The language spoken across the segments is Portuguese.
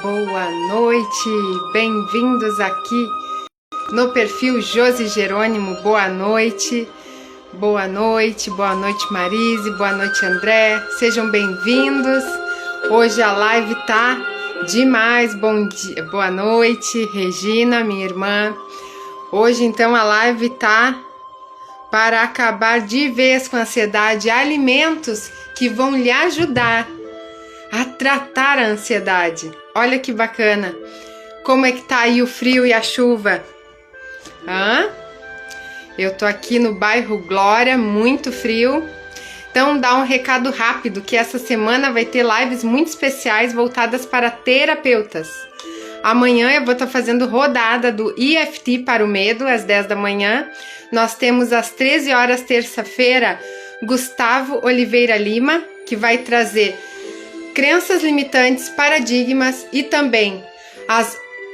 Boa noite, bem-vindos aqui no perfil Josi Jerônimo. Boa noite, boa noite, boa noite Marise, boa noite André, sejam bem-vindos. Hoje a live tá demais. Bom dia, boa noite Regina, minha irmã. Hoje então a live tá para acabar de vez com a ansiedade, alimentos que vão lhe ajudar a tratar a ansiedade. Olha que bacana. Como é que tá aí o frio e a chuva? Eu tô aqui no bairro Glória, muito frio. Então dá um recado rápido que essa semana vai ter lives muito especiais voltadas para terapeutas. Amanhã eu vou estar fazendo rodada do EFT para o medo às 10 da manhã. Nós temos às 13 horas terça-feira Gustavo Oliveira Lima, que vai trazer crenças limitantes, paradigmas e também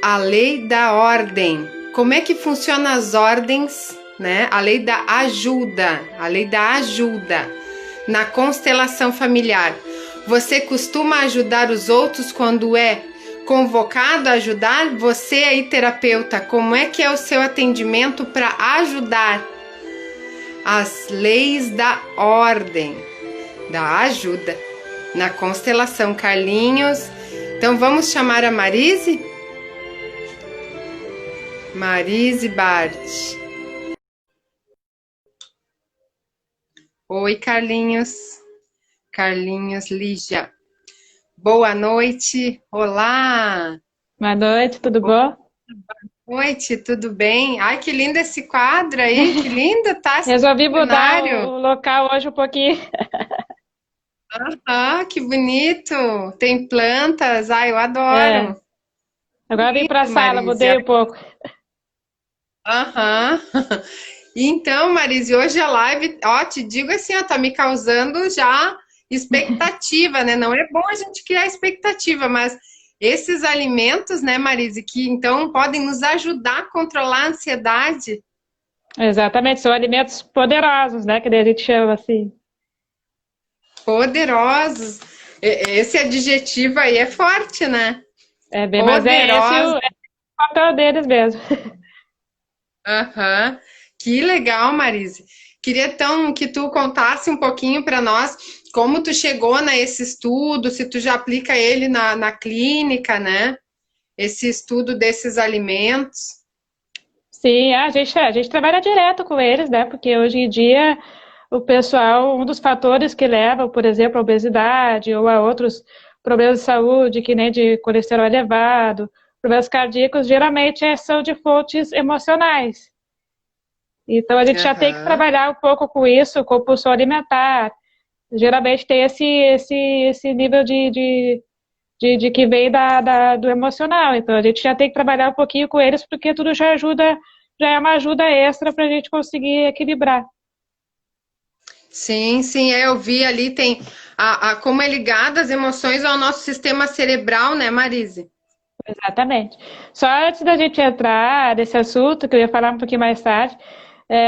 a lei da ordem. Como é que funciona as ordens, né? A lei da ajuda na constelação familiar. Você costuma ajudar os outros quando é convocado a ajudar? Você aí, terapeuta, como é que é o seu atendimento para ajudar? As leis da ordem, da ajuda na constelação. Carlinhos, então vamos chamar a Marise? Marise Bart. Oi, Carlinhos. Carlinhos Lígia. Boa noite. Olá. Boa noite, tudo bom? Boa noite, tudo bem? Ai, que lindo esse quadro aí, que lindo tá esse Resolvi mudar cenário. o local hoje um pouquinho. Que bonito. Tem plantas. Ai, eu É, adoro. agora vim para a Lindo, sala, Marise. mudei um pouco. Aham. Então, Marise, hoje a live, ó, te digo assim, ó, tá me causando já expectativa, né? Não é bom a gente criar expectativa, mas esses alimentos, né, Marise, que então podem nos ajudar a controlar a ansiedade. Exatamente, são alimentos poderosos, né? Que daí a gente chama assim. Poderosos. Esse adjetivo aí é forte, né? É bem, mas é esse Poderosos. o papel deles mesmo. Aham. Que legal, Marise. Queria então que tu contasse um pouquinho para nós como tu chegou nesse estudo, se tu já aplica ele na clínica, né? Esse estudo desses alimentos. Sim, a gente trabalha direto com eles, né? Porque hoje em dia o pessoal, um dos fatores que leva, por exemplo, à obesidade ou a outros problemas de saúde, que nem de colesterol elevado, problemas cardíacos, geralmente são de fontes emocionais. Então, a gente já tem que Aham. trabalhar um pouco com isso, compulsão alimentar. Geralmente tem esse nível de que vem do emocional. Então, a gente já tem que trabalhar um pouquinho com eles, porque tudo já ajuda, já é uma ajuda extra para a gente conseguir equilibrar. Sim, sim, eu vi ali, tem como é ligado as emoções ao nosso sistema cerebral, né, Marise? Exatamente. Só antes da gente entrar nesse assunto, que eu ia falar um pouquinho mais tarde,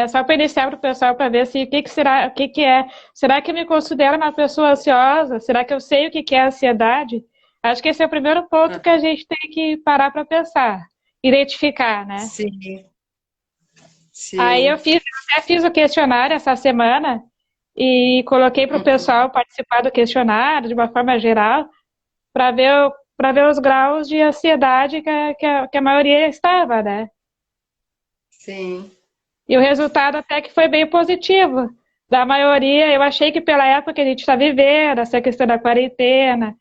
só para iniciar para o pessoal para ver se, o que que é. Será que eu me considero uma pessoa ansiosa? Será que eu sei o que que é ansiedade? Acho que esse é o primeiro ponto Ah, que a gente tem que parar para pensar, identificar, né? sim, Aí sim. até fiz o questionário essa semana e coloquei para o pessoal participar do questionário de uma forma geral para ver os graus de ansiedade que a maioria estava, né? Sim. E o resultado até que foi bem positivo. Da maioria, eu achei que pela época que a gente está vivendo, essa questão da quarentena,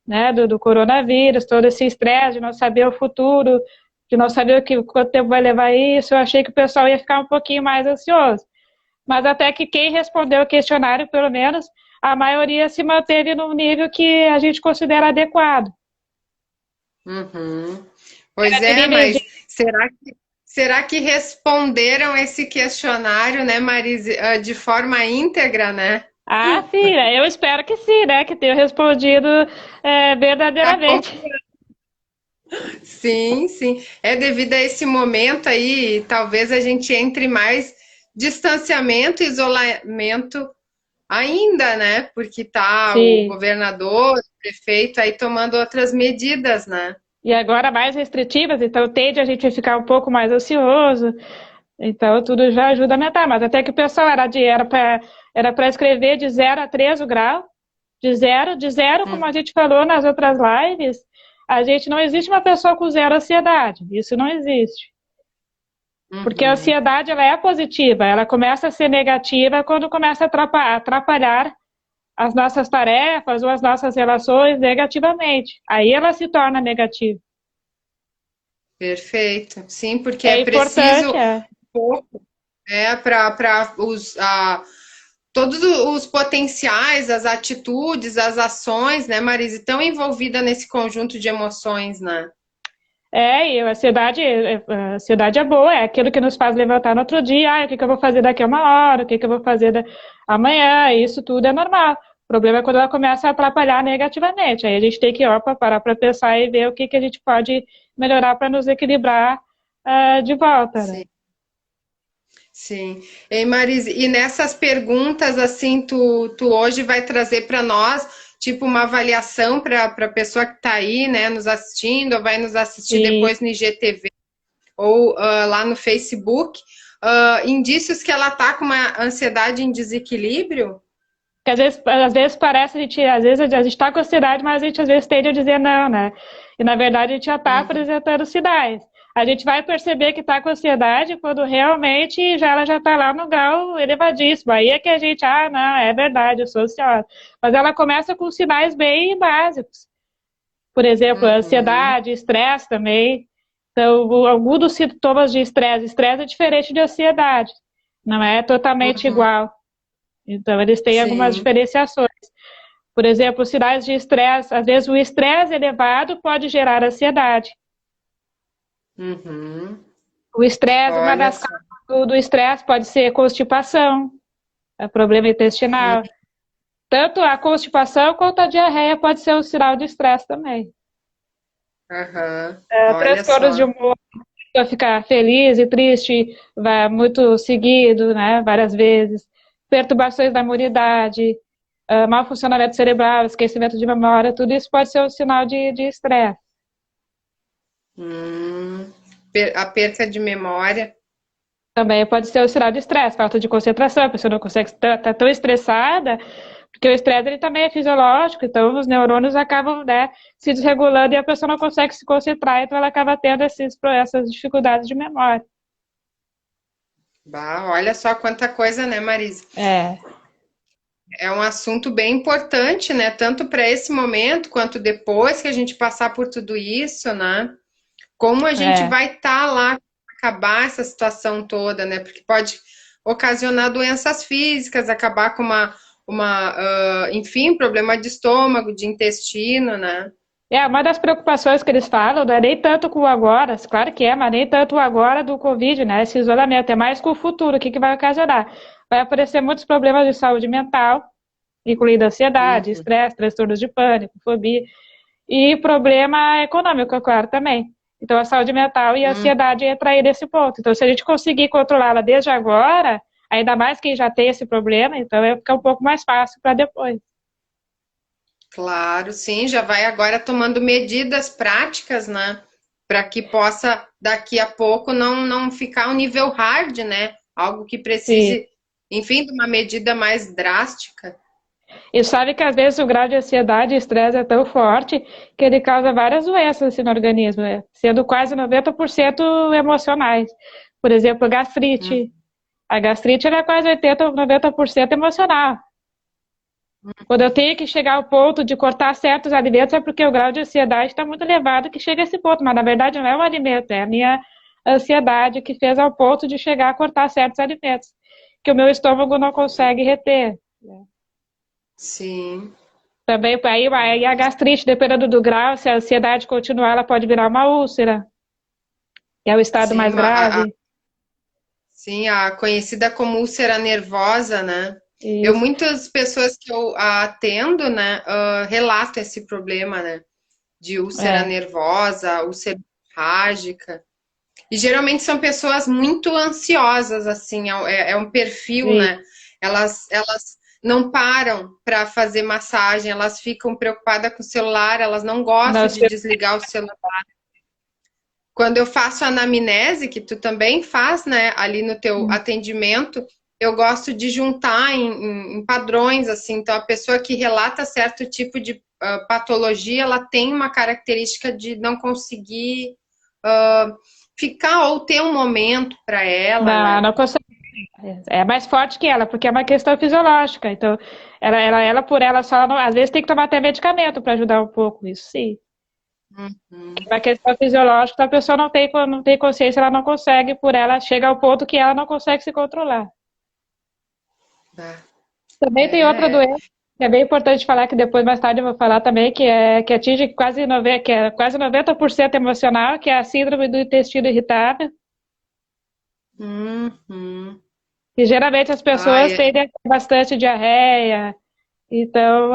né, do coronavírus, todo esse estresse de não saber o futuro, de não saber quanto tempo vai levar isso, eu achei que o pessoal ia ficar um pouquinho mais ansioso. Mas até que quem respondeu o questionário, pelo menos, a maioria se manteve num nível que a gente considera adequado. Uhum. Era Pois de é, níveis mas será que responderam esse questionário, né, Marise, de forma íntegra, né? Ah, sim, né? Eu espero que sim, né? Que tenha respondido verdadeiramente. Sim, sim. É devido a esse momento aí, talvez a gente entre mais distanciamento, isolamento ainda, né? Porque tá o Sim, governador, o prefeito aí tomando outras medidas, né? e agora mais restritivas, então tende a gente a ficar um pouco mais ansioso. Então, tudo já ajuda a aumentar. Mas até que o pessoal era para escrever de 0 a 3 o grau. De zero, como a gente falou nas outras lives, não existe uma pessoa com zero ansiedade. Isso não existe. Porque a ansiedade, ela é positiva. Ela começa a ser negativa quando começa a atrapalhar as nossas tarefas ou as nossas relações negativamente. Aí ela se torna negativa. Perfeito. Sim, porque É é preciso importante. pouco, para todos os potenciais, as atitudes, as ações, né, Marise, estão envolvidas nesse conjunto de emoções, né? E a ansiedade é boa, é aquilo que nos faz levantar no outro dia, o que eu vou fazer daqui a uma hora, o que eu vou fazer amanhã, isso tudo é normal. O problema é quando ela começa a atrapalhar negativamente, aí a gente tem que, parar para pensar e ver o que a gente pode melhorar para nos equilibrar de volta, né? Sim. Sim. Ei, Marise, e nessas perguntas, assim, tu hoje vai trazer para nós, tipo, uma avaliação para a pessoa que está aí, né, nos assistindo, ou vai nos assistir depois no IGTV, ou lá no Facebook, indícios que ela tá com uma ansiedade em desequilíbrio? Porque às vezes parece, às vezes a gente está com ansiedade, mas a gente às vezes tende a dizer não, né? E na verdade a gente já está apresentando sinais. A gente vai perceber que está com ansiedade quando realmente ela já está lá no grau elevadíssimo. Aí é que a gente, não, é verdade, eu sou ansiosa. Mas ela começa com sinais bem básicos. Por exemplo, ansiedade, estresse também. Então, alguns dos sintomas de estresse é diferente de ansiedade. Não é totalmente igual. Então, eles têm algumas diferenciações. Por exemplo, sinais de estresse. Às vezes, o estresse elevado pode gerar ansiedade. O estresse, uma das causas do estresse pode ser constipação, problema intestinal. Tanto a constipação quanto a diarreia pode ser um sinal de estresse também. Transtornos de humor, ficar feliz e triste muito seguido, né, várias vezes. Perturbações da imunidade, mau funcionamento cerebral, esquecimento de memória, tudo isso pode ser um sinal de estresse. A perca de memória. Também pode ser um sinal de estresse, falta de concentração, a pessoa não consegue estar tão estressada, porque o estresse ele também é fisiológico, então os neurônios acabam, né, se desregulando e a pessoa não consegue se concentrar, então ela acaba tendo essas dificuldades de memória. Olha só quanta coisa, né, Marisa? É um assunto bem importante, né? Tanto para esse momento, quanto depois que a gente passar por tudo isso, né? Como a gente vai estar lá, acabar essa situação toda, né? Porque pode ocasionar doenças físicas, acabar com enfim, problema de estômago, de intestino, né? Uma das preocupações que eles falam não é nem tanto com o agora, claro que é, mas nem tanto o agora do Covid, né? Esse isolamento, é mais com o futuro, o que vai ocasionar. Vai aparecer muitos problemas de saúde mental, incluindo ansiedade, estresse, transtornos de pânico, fobia, e problema econômico, claro, também. Então, a saúde mental e a ansiedade entra aí nesse ponto. Então, se a gente conseguir controlá-la desde agora, ainda mais quem já tem esse problema, então fica um pouco mais fácil para depois. Claro, sim, já vai agora tomando medidas práticas, né? Para que possa, daqui a pouco, não ficar um nível hard, né? Algo que precise, enfim, de uma medida mais drástica. E sabe que às vezes o grau de ansiedade e estresse é tão forte que ele causa várias doenças assim, no organismo, sendo quase 90% emocionais. Por exemplo, gastrite. A gastrite é quase 80% ou 90% emocional. Quando eu tenho que chegar ao ponto de cortar certos alimentos é porque o grau de ansiedade está muito elevado que chega a esse ponto, mas na verdade não é o alimento, é a minha ansiedade que fez ao ponto de chegar a cortar certos alimentos, que o meu estômago não consegue reter. Sim. Também aí a gastrite, dependendo do grau, se a ansiedade continuar, ela pode virar uma úlcera, que é o estado mais grave. Sim, a conhecida como úlcera nervosa, né? Muitas pessoas que eu atendo, né, relatam esse problema, né? De úlcera nervosa, úlcera hemorrágica. E geralmente são pessoas muito ansiosas, assim, é um perfil, né? Elas não param para fazer massagem, elas ficam preocupadas com o celular, elas não gostam de desligar o celular. quando eu faço anamnese, que tu também faz, né, ali no teu atendimento, eu gosto de juntar em padrões, assim. Então, a pessoa que relata certo tipo de patologia, ela tem uma característica de não conseguir ficar ou ter um momento para ela, Não, né? não consegue. É mais forte que ela, porque é uma questão fisiológica. Então, ela por ela só, às vezes tem que tomar até medicamento para ajudar um pouco, isso sim. Uhum. É uma questão fisiológica, então a pessoa não tem consciência, ela não consegue, por ela chega ao ponto que ela não consegue se controlar. Tá. Também tem outra É. doença, que é bem importante falar, que depois mais tarde eu vou falar também, que atinge que é quase 90% emocional, que é a síndrome do intestino irritável. Uhum. E geralmente as pessoas Ai, tendem a ter bastante diarreia, então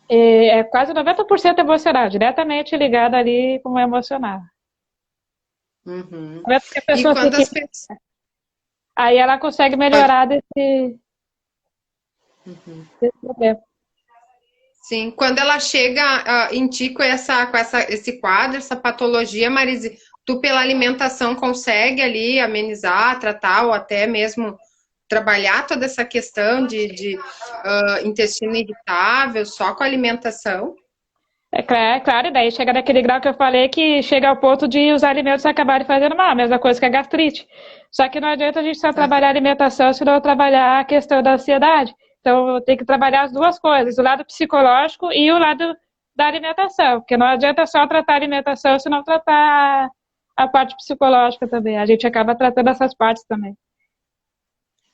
é quase 90% emocional, diretamente ligado ali com o emocional. uhum. Não é porque a E pessoa quando fica. as pessoas. Aí ela consegue melhorar desse problema. Sim, quando ela chega em ti esse quadro, essa patologia, Marise, tu pela alimentação consegue ali amenizar, tratar ou até mesmo trabalhar toda essa questão de intestino irritável só com alimentação? É claro, e daí chega naquele grau que eu falei que chega ao ponto de os alimentos acabarem fazendo mal, a mesma coisa que a gastrite. Só que não adianta a gente só trabalhar a alimentação se não trabalhar a questão da ansiedade. Então tem que trabalhar as duas coisas, o lado psicológico e o lado da alimentação, porque não adianta só tratar a alimentação se não tratar a parte psicológica também. A gente acaba tratando essas partes também.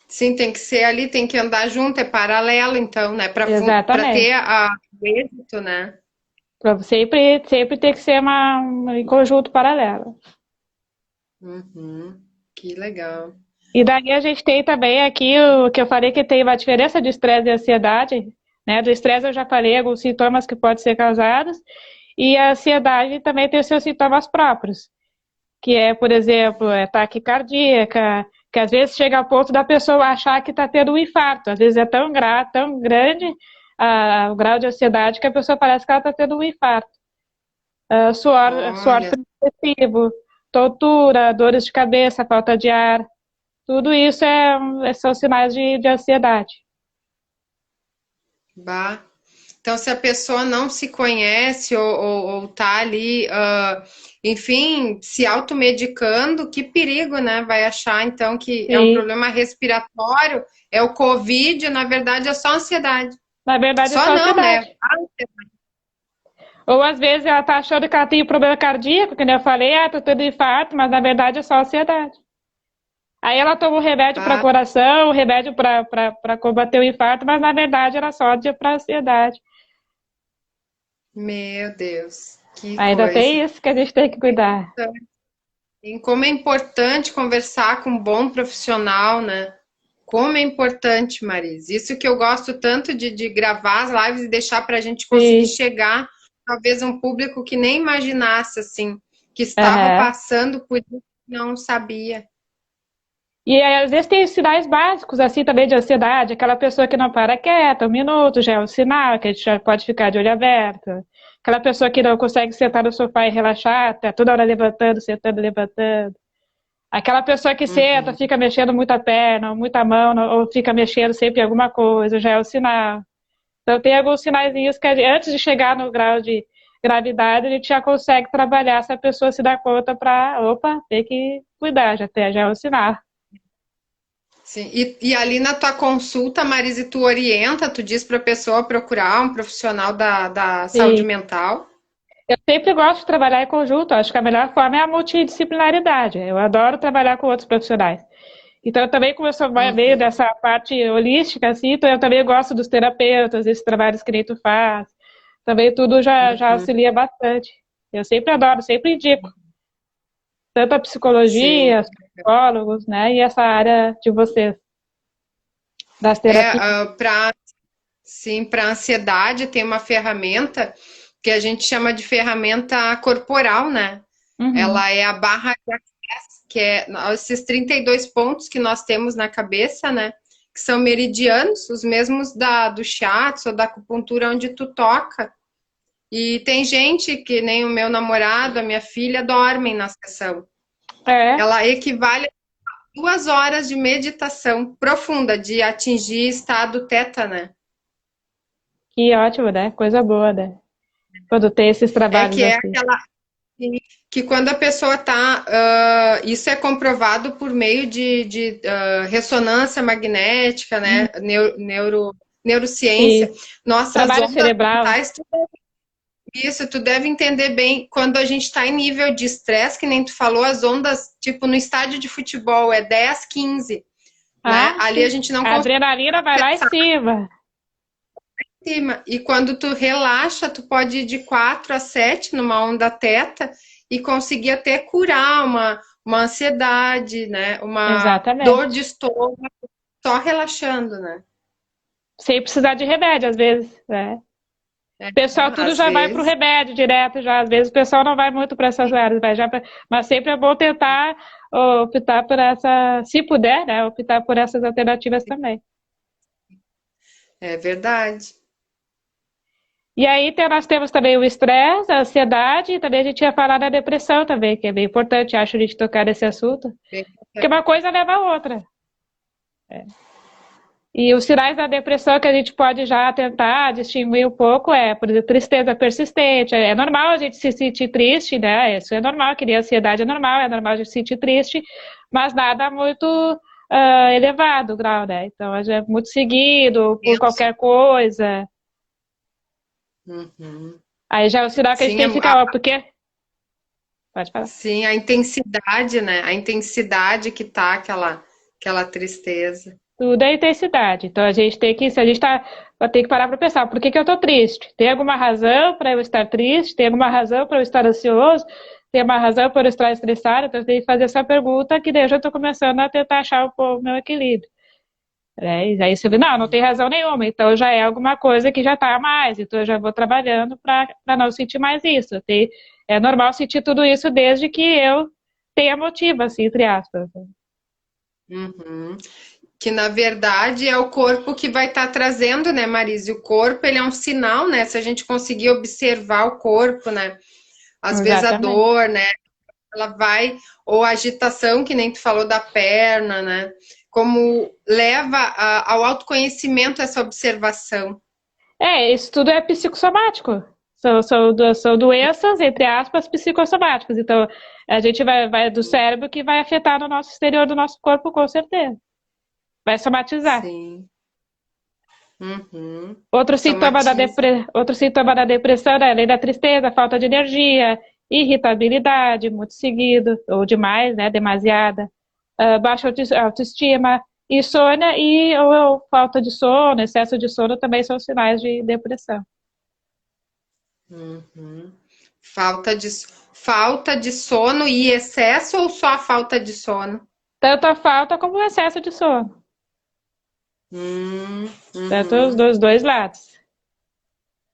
Sim, tem que ser ali, tem que andar junto, é paralelo, então, né? Para ter Exatamente. o êxito, né? Sempre tem que ser em conjunto paralelo. Uhum, que legal. E daí a gente tem também aqui o que eu falei que tem uma diferença de estresse e ansiedade, né? Do estresse eu já falei alguns sintomas que podem ser causados, e a ansiedade também tem os seus sintomas próprios, que é, por exemplo, taquicardíaca, que às vezes chega ao ponto da pessoa achar que está tendo um infarto. Às vezes é tão grande o grau de ansiedade que a pessoa parece que ela está tendo um infarto. Suor Olha, frio excessivo, tontura, dores de cabeça, falta de ar. Tudo isso são sinais de ansiedade. bah. Então, se a pessoa não se conhece ou tá ali, enfim, se automedicando, que perigo, né? Vai achar, então, que é um Sim. problema respiratório, é o Covid, na verdade, é só ansiedade. Na verdade, é Só só não, né? ansiedade. Ou às vezes ela tá achando que ela tem um problema cardíaco, que nem eu falei, tô tendo infarto, mas na verdade é só ansiedade. Aí ela toma um remédio para Bah, coração, um remédio para combater o infarto, mas na verdade era só para ansiedade. meu Deus, que Ainda tem coisa. isso que a gente tem que cuidar. E como é importante conversar com um bom profissional, né? Como é importante, Maris. Isso que eu gosto tanto de gravar as lives e deixar para a gente conseguir Sim. chegar, talvez, a um público que nem imaginasse, assim, que estava Aham. passando por isso e não sabia. E às vezes tem sinais básicos, assim, também de ansiedade, aquela pessoa que não para quieta, um minuto já é um sinal, que a gente já pode ficar de olho aberto. Aquela pessoa que não consegue sentar no sofá e relaxar, tá toda hora levantando, sentando, levantando. Aquela pessoa que senta, Uhum. fica mexendo muita perna, ou muita mão, ou fica mexendo sempre em alguma coisa, já é um sinal. Então tem alguns sinaizinhos que antes de chegar no grau de gravidade, a gente já consegue trabalhar se a pessoa se dá conta para, opa, tem que cuidar, já é um sinal. Sim. E ali na tua consulta, Marise, tu orienta, tu diz para a pessoa procurar um profissional da saúde Sim. mental? Eu sempre gosto de trabalhar em conjunto, acho que a melhor forma é a multidisciplinaridade. Eu adoro trabalhar com outros profissionais. Então, eu também, como eu sou meio Uhum, dessa parte holística, assim, então eu também gosto dos terapeutas, desses trabalhos que nem tu faz. Também tudo já uhum. auxilia bastante. Eu sempre adoro, sempre indico. Tanto a Sim. psicologia, os psicólogos, né, e essa área de vocês, das terapias. Sim, para ansiedade tem uma ferramenta que a gente chama de ferramenta corporal, né? Uhum, Ela é a barra de Access, que é esses 32 pontos que nós temos na cabeça, né? Que são meridianos, os mesmos do shiatsu ou da acupuntura onde tu toca. E tem gente que nem o meu namorado, a minha filha, dormem na sessão. É, Ela equivale a 2 horas de meditação profunda, de atingir estado teta, né? que ótimo, né? Coisa boa, né? Quando tem esses É trabalhos que é assim. aquela que quando a pessoa está, isso é comprovado por meio de ressonância magnética, né? Neurociência. E Nossas trabalho ondas cerebral. mentais, isso, tu deve entender bem. Quando a gente está em nível de estresse, que nem tu falou, as ondas, tipo, no estádio de futebol é 10, 15, né? Ah, Ali a sim. gente não A consegue adrenalina vai lá em cima. cima. E quando tu relaxa, tu pode ir de 4 a 7 numa onda teta e conseguir até curar uma ansiedade, né? Uma dor de Exatamente. estômago, só relaxando, né? Sem precisar de remédio, às vezes, né? O pessoal tudo Às já vai pro vezes. remédio direto, já. Às vezes o pessoal não vai muito para essas áreas, mas sempre é bom tentar optar por essa, se puder, né? Optar por essas alternativas também. É verdade. E aí nós temos também o estresse, a ansiedade, e também a gente ia falar da depressão também, que é bem importante, acho, a gente tocar nesse assunto, porque uma coisa leva a outra. E os sinais da depressão que a gente pode já tentar distinguir um pouco é, por exemplo, tristeza persistente. É normal a gente se sentir triste, né? Isso é normal, que nem a ansiedade é normal a gente se sentir triste, mas nada muito elevado o grau, né? Então, é muito seguido por qualquer coisa. Uhum. Aí já é o sinal que a gente Sim, tem que ficar, ó, porque... Pode falar. sim, a intensidade, né? A intensidade que tá aquela tristeza. Tudo é intensidade. Então a gente tem que, se a gente tá, vai ter que parar para pensar, por que que eu tô triste? Tem alguma razão para eu estar triste? Tem alguma razão para eu estar ansioso? Tem uma razão para eu estar estressado? Então eu tenho que fazer essa pergunta que daí eu já estou começando a tentar achar o meu equilíbrio. E aí você vê, não tem razão nenhuma, então já é alguma coisa que já está a mais, então eu já vou trabalhando para não sentir mais isso. É normal sentir tudo isso desde que eu tenha motivo, assim, entre aspas. Uhum. Que na verdade é o corpo que vai estar trazendo, né, Marise? O corpo, ele é um sinal, né? Se a gente conseguir observar o corpo, né? Às vezes a Exatamente. dor, né? Ela vai, ou a agitação, que nem tu falou da perna, né? Como leva ao autoconhecimento essa observação. Isso tudo é psicossomático. São doenças, entre aspas, psicossomáticas. Então, a gente vai do cérebro que vai afetar no nosso exterior do nosso corpo, com certeza. Vai somatizar. Sim. Uhum. Somatiza. Outro sintoma da depressão, né, além da tristeza, falta de energia, irritabilidade, muito seguido, ou demais, né, demasiada, baixa autoestima, insônia ou falta de sono, excesso de sono também são sinais de depressão. Uhum. Falta de sono e excesso ou só a falta de sono? Tanto a falta como o excesso de sono. Tanto os Uhum. dois lados.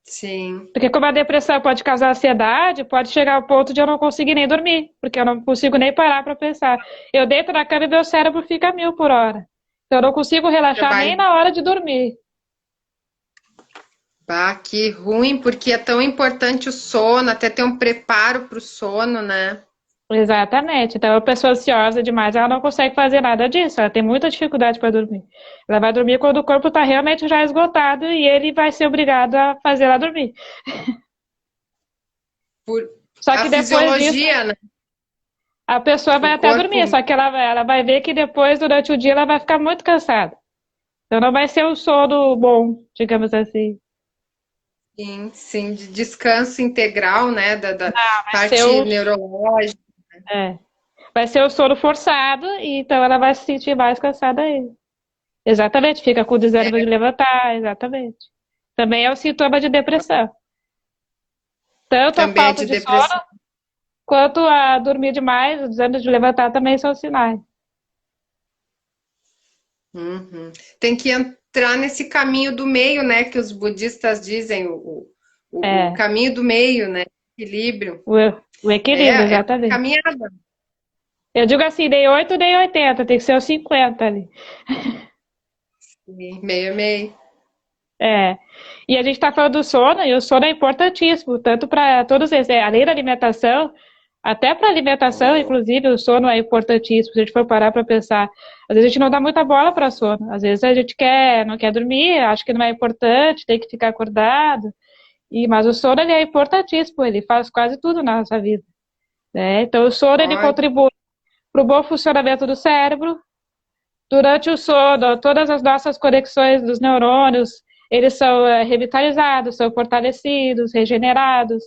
Sim. Porque como a depressão pode causar ansiedade, pode chegar ao ponto de eu não conseguir nem dormir, porque eu não consigo nem parar para pensar. Eu deito na cama e meu cérebro fica a 1000 por hora. Então eu não consigo Já relaxar nem vai. na hora de dormir. Bah, que ruim, porque é tão importante o sono, até ter um preparo para o sono, né? Exatamente. Então a pessoa ansiosa demais, ela não consegue fazer nada disso. Ela tem muita dificuldade para dormir. Ela vai dormir quando o corpo está realmente já esgotado e ele vai ser obrigado a fazer ela dormir. Por Só a que depois disso fisiologia, né? a pessoa O vai até corpo, dormir, só que ela vai ver que depois, durante o dia, ela vai ficar muito cansada. Então não vai ser um sono bom, digamos assim. sim, sim, de descanso integral, né? Da Vai ser parte neurológica. é, vai ser o sono forçado, e então ela vai se sentir mais cansada ainda. Exatamente, fica com desânimo de levantar, exatamente. Também é um sintoma de depressão. Tanto a Também é falta de de depressão. sono, quanto a dormir demais, o desânimo de levantar também são sinais. Uhum. Tem que entrar nesse caminho do meio, né? Que os budistas dizem, o É, caminho do meio, né? Equilíbrio. o, o equilíbrio, É uma exatamente. caminhada. Eu digo assim, nem 8 nem 80, tem que ser os 50 ali. Sim, meio a meio. É. E a gente está falando do sono, e o sono é importantíssimo, tanto para todos eles, além da alimentação, até para alimentação, inclusive, o sono é importantíssimo. Se a gente for parar para pensar, às vezes a gente não dá muita bola para sono, às vezes a gente não quer dormir, acha que não é importante, tem que ficar acordado, mas o sono ele é importantíssimo, ele faz quase tudo na nossa vida, né? Então o sono ele Olha, contribui para o bom funcionamento do cérebro. Durante o sono, todas as nossas conexões dos neurônios, eles são revitalizados, são fortalecidos, regenerados.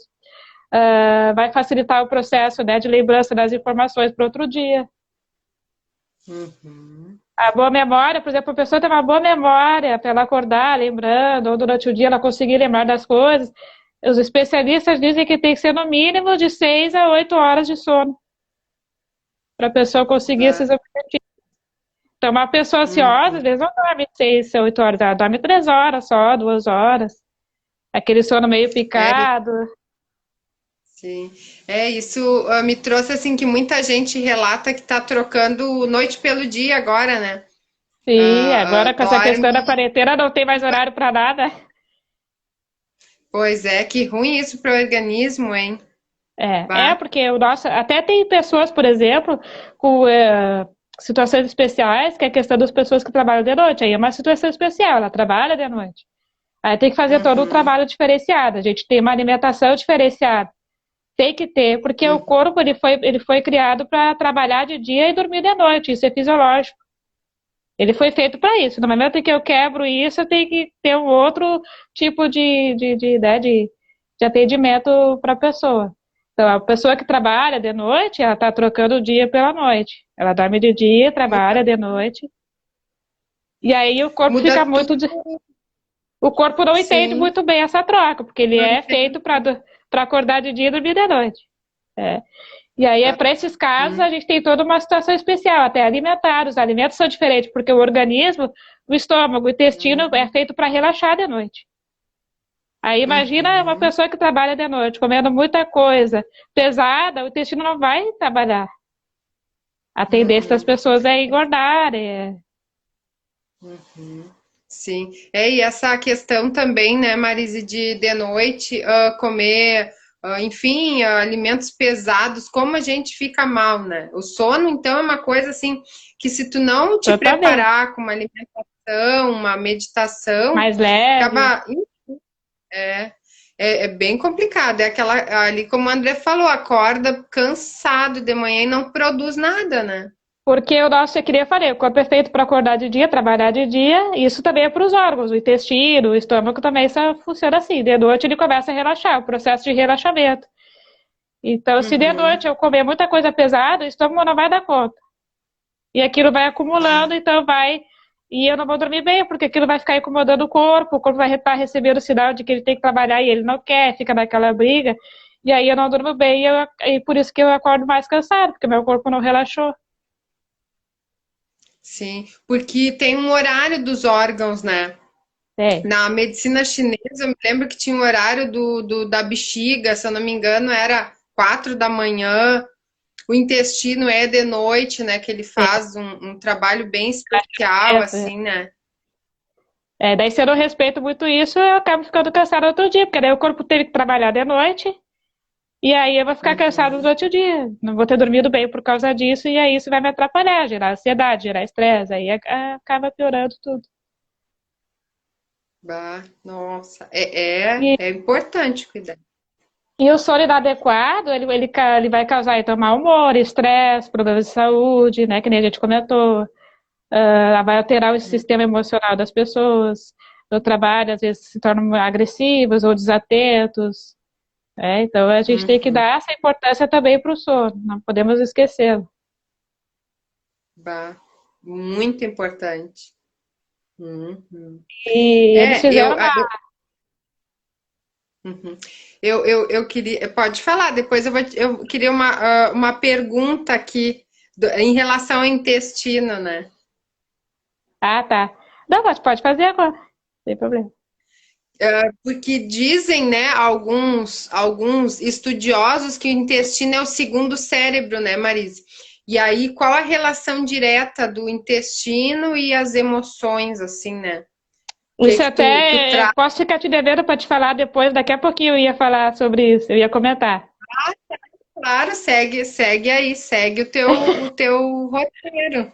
Vai facilitar o processo, né, de lembrança das informações para outro dia. uhum. A boa memória, por exemplo, a pessoa tem uma boa memória para ela acordar lembrando, ou durante o dia ela conseguir lembrar das coisas. Os especialistas dizem que tem que ser no mínimo de 6 a 8 horas de sono para a pessoa conseguir Bah, esses objetivos. Então, uma pessoa ansiosa, às uhum. vezes não dorme 6, 8 horas, ela dorme 3 horas só, 2 horas. Aquele sono meio É, picado. sim. É, isso me trouxe assim que muita gente relata que tá trocando noite pelo dia agora, né? Sim, agora com essa questão da Dorme. quarentena não tem mais horário para nada. Pois é, que ruim isso para o organismo, hein? É Bah. porque o nosso. Até tem pessoas, por exemplo, com situações especiais, que é a questão das pessoas que trabalham de noite. Aí é uma situação especial, ela trabalha de noite. Aí tem que fazer todo um Uhum, trabalho diferenciado. A gente tem uma alimentação diferenciada. Tem que ter, porque o uhum, corpo ele foi criado para trabalhar de dia e dormir de noite. Isso é fisiológico. Ele foi feito para isso. No momento em que eu quebro isso, eu tenho que ter um outro tipo de atendimento para a pessoa. Então, a pessoa que trabalha de noite, ela está trocando o dia pela noite. Ela dorme de dia, trabalha muda, de noite. E aí o corpo muda fica tudo, muito. O corpo não entende sim. muito bem essa troca, porque ele Não é entendo. feito para acordar de dia e dormir de noite. É. E aí, para esses casos, a Uhum, gente tem toda uma situação especial, até alimentar. Os alimentos são diferentes, porque o organismo, o estômago, o intestino é feito para relaxar de noite. Aí imagina uma uhum, pessoa que trabalha de noite, comendo muita coisa pesada, o intestino não vai trabalhar. A tendência das uhum, pessoas é engordar. uhum. Sim. É, e essa questão também, né, Marise, de noite comer, enfim, alimentos pesados, como a gente fica mal, né? O sono, então, é uma coisa assim que se tu não te Totalmente. preparar com uma alimentação, uma meditação, Mais leve. acaba, é, é bem complicado. É aquela ali, como o André falou, acorda cansado de manhã e não produz nada, né? Porque o nosso, eu queria falar, o corpo é feito para acordar de dia, trabalhar de dia, isso também é para os órgãos, o intestino, o estômago também só funciona assim. De noite ele começa a relaxar, o processo de relaxamento. Então, se de Uhum. noite eu comer muita coisa pesada, o estômago não vai dar conta. E aquilo vai acumulando, então vai. E eu não vou dormir bem, porque aquilo vai ficar incomodando o corpo vai estar recebendo o sinal de que ele tem que trabalhar e ele não quer, fica naquela briga. E aí eu não durmo bem, e por isso que eu acordo mais cansado, porque meu corpo não relaxou. Sim, porque tem um horário dos órgãos, né? É. Na medicina chinesa, eu me lembro que tinha um horário da bexiga, se eu não me engano, era 4 da manhã. O intestino é de noite, né? Que ele faz um trabalho bem especial, assim, né? Daí se eu não respeito muito isso, eu acabo ficando cansado outro dia, porque daí o corpo teve que trabalhar de noite, e aí eu vou ficar cansado Uhum. durante o dia. Não vou ter dormido bem por causa disso, e aí isso vai me atrapalhar, gerar ansiedade, gerar estresse, aí acaba piorando tudo. Bah, nossa, é, E, é importante cuidar. e o sono inadequado, ele vai causar então mau humor, estresse, problemas de saúde, né, que nem a gente comentou. Vai alterar o sistema emocional das pessoas. No trabalho, às vezes se tornam agressivos ou desatentos. Então a gente tem que Uhum. dar essa importância também para o sono, não podemos esquecê-lo. Bah, muito importante. Uhum. E eles É, fizeram uma. uhum. Eu queria. Pode falar, depois eu queria uma pergunta aqui em relação ao intestino, né? Ah, tá. Não, pode fazer agora, sem problema. Porque dizem, né, alguns estudiosos que o intestino é o segundo cérebro, né, Marise? E aí, qual a relação direta do intestino e as emoções, assim, né? Isso tu até, traz? posso ficar te devendo para te falar depois, daqui a pouquinho eu ia falar sobre isso, eu ia comentar. Claro, segue aí, segue o teu roteiro.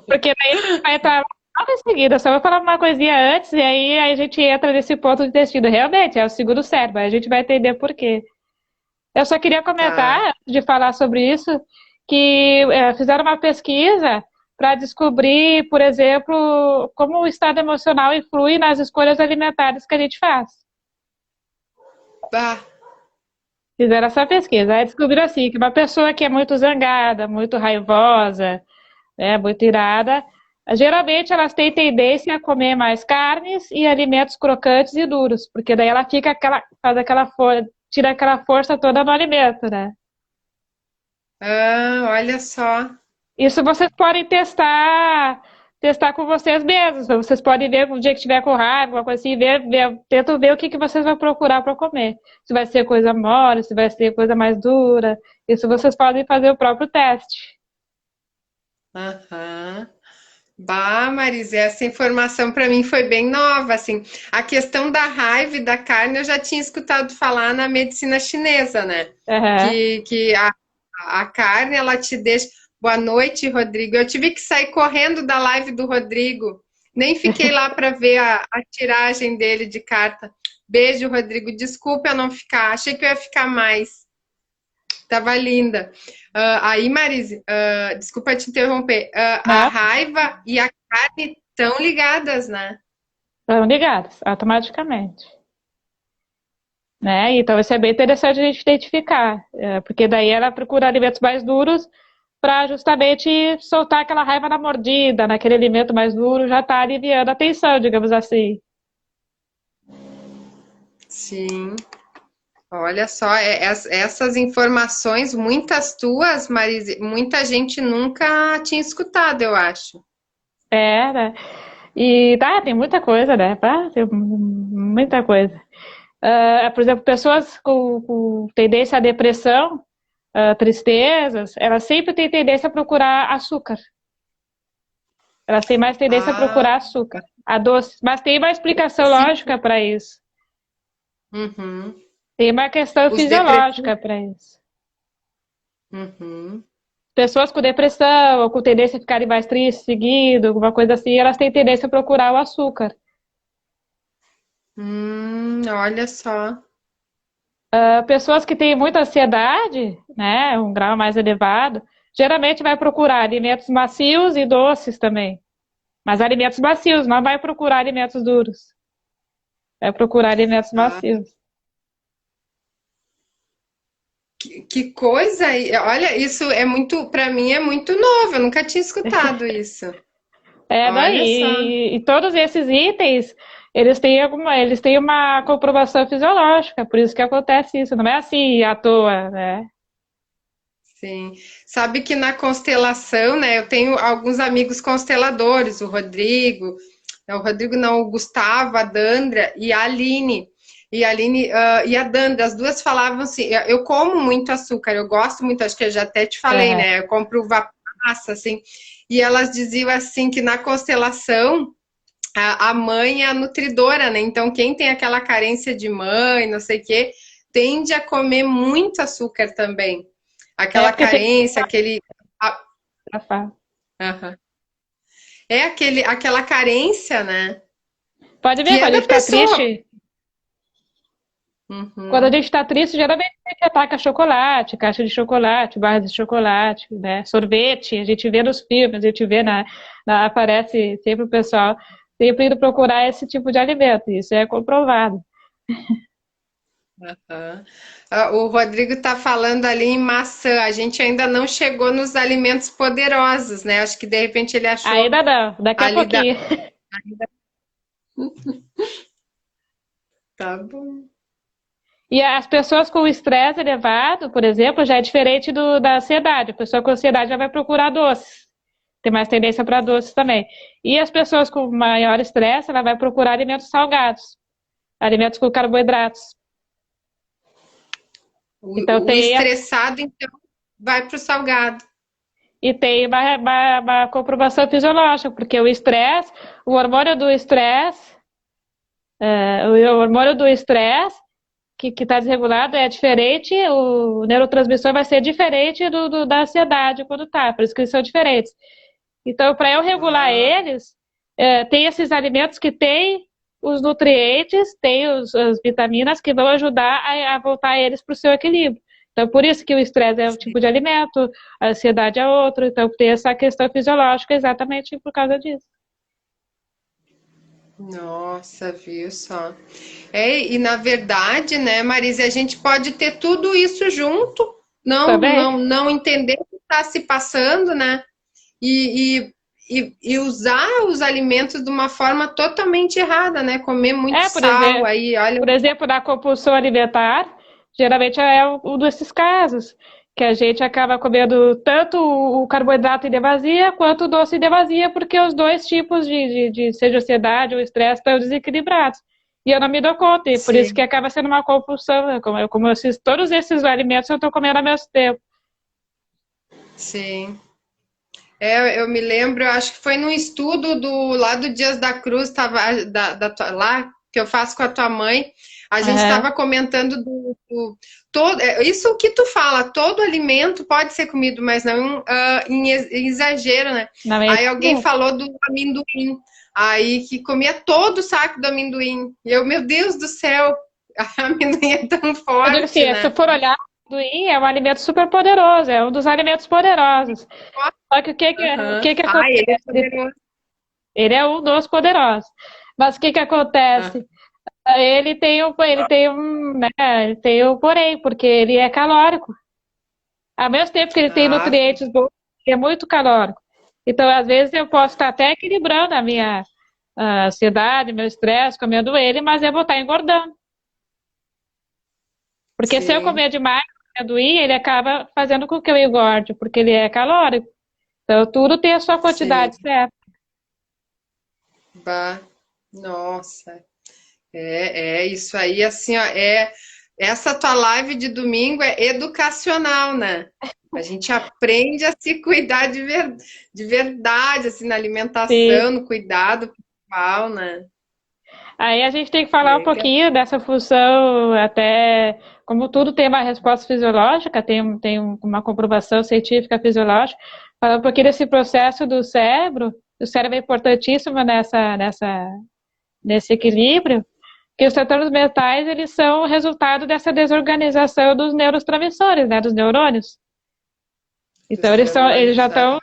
Porque daí a gente vai estar logo em seguida, só vou falar uma coisinha antes, e aí a gente entra nesse ponto de intestino. Realmente, é o segundo cérebro, a gente vai entender por quê. Eu só queria comentar, Tá. antes de falar sobre isso, que fizeram uma pesquisa para descobrir, por exemplo, como o estado emocional influi nas escolhas alimentares que a gente faz. Bah. Fizeram essa pesquisa. Aí descobriram assim, que uma pessoa que é muito zangada, muito raivosa, né, muito irada, geralmente elas têm tendência a comer mais carnes e alimentos crocantes e duros, porque daí ela fica faz aquela tira aquela força toda no alimento, né? Ah, olha só. Isso vocês podem testar com vocês mesmos. Vocês podem ver um dia que estiver com raiva, alguma coisa assim, tentam ver o que vocês vão procurar para comer. Se vai ser coisa mole, se vai ser coisa mais dura. Isso vocês podem fazer o próprio teste. Aham. Bah, Marise, essa informação para mim foi bem nova, assim. A questão da raiva e da carne eu já tinha escutado falar na medicina chinesa, né? Uhum. Que a carne, ela te deixa... Boa noite, Rodrigo. Eu tive que sair correndo da live do Rodrigo. Nem fiquei lá para ver a tiragem dele de carta. Beijo, Rodrigo. Desculpa eu não ficar. Achei que eu ia ficar mais. Tava linda. Aí, Marise, desculpa te interromper. A Não, raiva e a carne estão ligadas, né? estão ligados automaticamente. Né? Então, isso é bem interessante a gente identificar, porque daí ela procura alimentos mais duros para justamente soltar aquela raiva na mordida, naquele alimento mais duro, já está aliviando a tensão, digamos assim. Sim. Olha só, essas informações, muitas tuas, Marise, muita gente nunca tinha escutado, eu acho. É, né? E tá, tem muita coisa, né? Tá, tem muita coisa. Por exemplo, pessoas com tendência à depressão, tristezas, elas sempre têm tendência a procurar açúcar. Elas têm mais tendência a Ah, procurar açúcar, a doce. Mas tem uma explicação sim. lógica para isso. Uhum. Tem uma questão Os depressivos. fisiológica para isso. Uhum. Pessoas com depressão ou com tendência a ficarem mais tristes seguido, alguma coisa assim, elas têm tendência a procurar o açúcar. Olha só. Pessoas que têm muita ansiedade, né, um grau mais elevado, geralmente vai procurar alimentos macios e doces também. Mas alimentos macios, não vai procurar alimentos duros. Vai procurar alimentos Ah, macios. que coisa! Olha, isso é muito, para mim é muito novo. Eu nunca tinha escutado isso. Olha só. Daí, e todos esses itens, eles têm uma comprovação fisiológica, por isso que acontece isso, não é assim à toa, né? Sim. Sabe que na constelação, né? Eu tenho alguns amigos consteladores, o Rodrigo não, o Gustavo, a Dandra e a Aline. E a Aline, e a Dandra, as duas falavam assim: eu como muito açúcar, eu gosto muito, acho que eu já até te falei, Uhum. né? Eu compro uva passa, assim. E elas diziam assim que na constelação a mãe é a nutridora, né? Então, quem tem aquela carência de mãe, não sei o quê, tende a comer muito açúcar também. É Aquela porque tem. carência, aquele. a- Aham. É aquela carência, né? Pode ver, Que é quando a da gente tá pessoa. triste, Uhum. quando a gente tá triste, geralmente a gente ataca chocolate, caixa de chocolate, barra de chocolate, né? Sorvete, a gente vê nos filmes, a gente vê aparece sempre o pessoal sempre indo procurar esse tipo de alimento, isso é comprovado. Aham. O Rodrigo está falando ali em maçã. A gente ainda não chegou nos alimentos poderosos, né? Acho que de repente ele achou Ainda não, daqui a ali da. pouquinho. Tá bom. E as pessoas com estresse elevado, por exemplo, já é diferente da ansiedade. A pessoa com ansiedade já vai procurar doces. Tem mais tendência para doces também. E as pessoas com maior estresse, ela vai procurar alimentos salgados, alimentos com carboidratos. Então O estressado, então, vai pro salgado. tem uma comprovação fisiológica, porque o estresse, o hormônio do estresse O hormônio do estresse, que está desregulado, é diferente, o neurotransmissor vai ser diferente da ansiedade quando tá, por isso que eles são diferentes. Então, para eu regular eles, tem esses alimentos que têm os nutrientes, tem as vitaminas que vão ajudar a voltar eles para o seu equilíbrio. Então, por isso que o estresse é um tipo de alimento, a ansiedade é outro, então tem essa questão fisiológica exatamente por causa disso. Nossa, viu só? E na verdade, né, Marisa, a gente pode ter tudo isso junto, Também? não entender o que está se passando, né? E usar os alimentos de uma forma totalmente errada, né? Comer muito Por sal exemplo, aí, olha. na compulsão alimentar, geralmente é um desses casos, que a gente acaba comendo tanto o carboidrato em demasia quanto o doce em demasia, porque os dois tipos seja ansiedade ou estresse, estão desequilibrados. E eu não me dou conta, e por isso que Sim, acaba sendo uma compulsão, né? Todos esses alimentos eu estou comendo ao mesmo tempo. sim. Eu me lembro, eu acho que foi num estudo lá do Dias da Cruz, tava, lá que eu faço com a tua mãe, a gente Uhum. estava comentando isso que tu fala, todo alimento pode ser comido, mas não em exagero, né? Não é Aí alguém isso? falou do amendoim, aí que comia todo o saco do amendoim. E eu, meu Deus do céu, amendoim é tão Eu digo forte, assim, se né? for olhar, o amendoim é um alimento super poderoso, é um dos alimentos poderosos. Só que o Aham. que que Ah, ele é acontece? poderoso. Ele é um dos poderosos. Mas o que que Ah, acontece? Ele tem um porém, porque ele é calórico. Ao mesmo tempo que ele tem ah, nutrientes bons, ele é muito calórico. Então, às vezes, eu posso estar até equilibrando a minha ansiedade, meu estresse, comendo ele, mas eu vou estar engordando. Porque se eu sim. comer demais amendoim, ele acaba fazendo com que eu engorde, porque ele é calórico. Então, tudo tem a sua Sim, quantidade certa. bah, nossa, isso aí, assim, ó, essa tua live de domingo é educacional, né? A gente aprende a se cuidar de verdade, assim, na Sim. alimentação, no cuidado pessoal, né? Aí a gente tem que falar um Legal. pouquinho dessa função, até como tudo tem uma resposta fisiológica, uma comprovação científica fisiológica, falar um pouquinho desse processo do cérebro. O cérebro é importantíssimo nesse equilíbrio, que os transtornos mentais eles são resultado dessa desorganização dos neurotransmissores, né, dos neurônios. Dos Então eles neurônios, já estão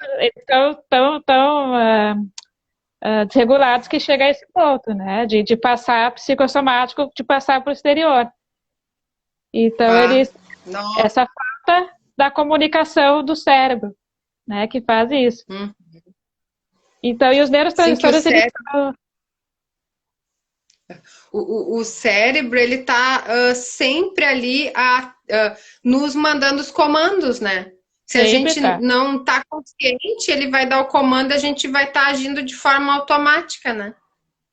desregulados que chega a esse ponto, né? De passar psicossomático, de passar para o exterior. Então, bah, nossa, essa falta da comunicação do cérebro, né, que faz isso. hum. Então, e os Sim, que neurotransmissores, eles são, o cérebro, ele tá sempre ali nos mandando os comandos, né? Se a sempre gente tá, não tá consciente, ele vai dar o comando, a gente vai estar agindo de forma automática, né?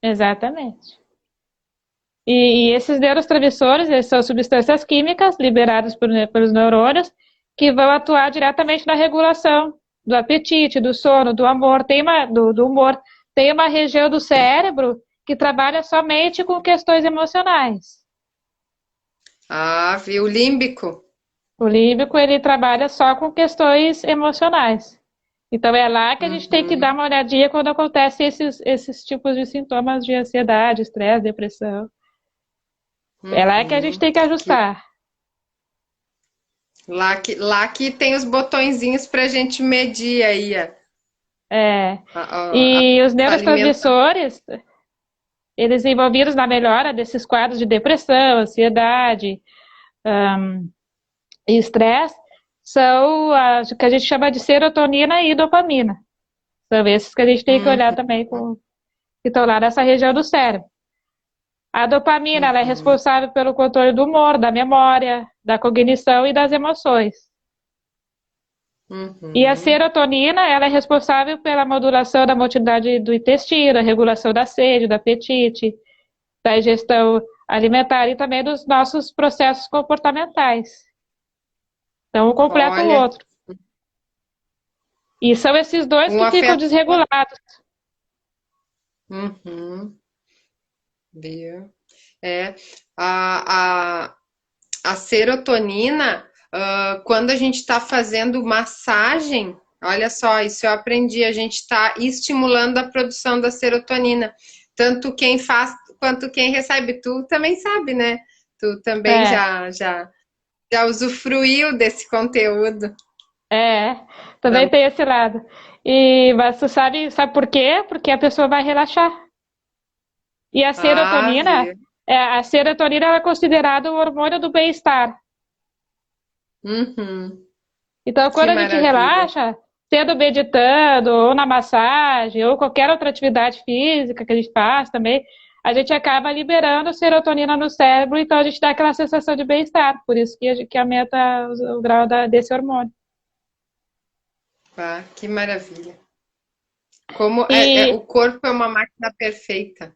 exatamente. E esses neurotransmissores, eles são substâncias químicas liberadas pelos neurônios que vão atuar diretamente na regulação do apetite, do sono, do amor, do humor. Tem uma região do cérebro que trabalha somente com questões emocionais. Ah, viu? Límbico. O límbico, ele trabalha só com questões emocionais. Então, é lá que a gente tem que Uhum, dar uma olhadinha quando acontecem esses tipos de sintomas de ansiedade, estresse, depressão. É lá que a gente uhum. tem que Que, ajustar. lá que tem os botõezinhos pra gente medir aí É. a, a, a E os alimentação. neurotransmissores, eles envolvidos na melhora desses quadros de depressão, ansiedade e estresse, são o que a gente chama de serotonina e dopamina. São esses que a gente tem que olhar também, que estão lá nessa região do cérebro. A dopamina, ela é Uhum, responsável pelo controle do humor, da memória, da cognição e das emoções. E a uhum. serotonina, ela é responsável pela modulação da motilidade do intestino, a regulação da sede, do apetite, da ingestão alimentar e também dos nossos processos comportamentais. Então, um completa o Olha, outro. E são esses dois um que ficam afeta o outro. desregulados. Uhum, viu? É, a, a, a serotonina, quando a gente está fazendo massagem, olha só, isso eu aprendi, a gente está estimulando a produção da serotonina. Tanto quem faz quanto quem recebe. Tu também sabe, né? Tu também É, já usufruiu desse conteúdo. é, também Tam- tem esse lado. Mas tu sabe por quê? Porque a pessoa vai relaxar. E Ah, viu? a serotonina ela é considerada o hormônio do bem-estar. Uhum. Então, Que quando a gente maravilha. relaxa, sendo meditando, ou na massagem, ou qualquer outra atividade física que a gente faz também, a gente acaba liberando serotonina no cérebro, então a gente dá aquela sensação de bem-estar. Por isso que aumenta o grau desse hormônio. Ah, que maravilha. Como E o corpo é uma máquina perfeita.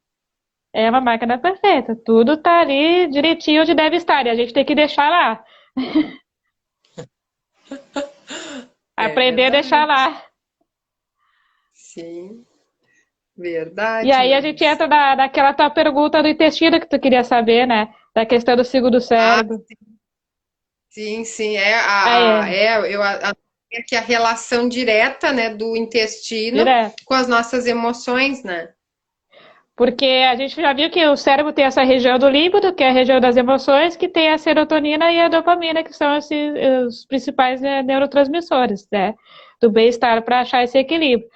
é uma máquina perfeita. Tudo tá ali direitinho onde deve estar. E a gente tem que deixar lá. É Aprender a deixar verdade. lá. Sim, E verdade, aí a gente Marisa. entra naquela tua pergunta do intestino que tu queria saber, né? Da questão do ciclo do Ah, cérebro. sim, sim. É, Aí é, aqui a relação direta, né, do intestino direto. com as nossas emoções, né? Porque a gente já viu que o cérebro tem essa região do límbico, que é a região das emoções, que tem a serotonina e a dopamina, que são os principais, né, neurotransmissores, né? Do bem-estar para achar esse equilíbrio.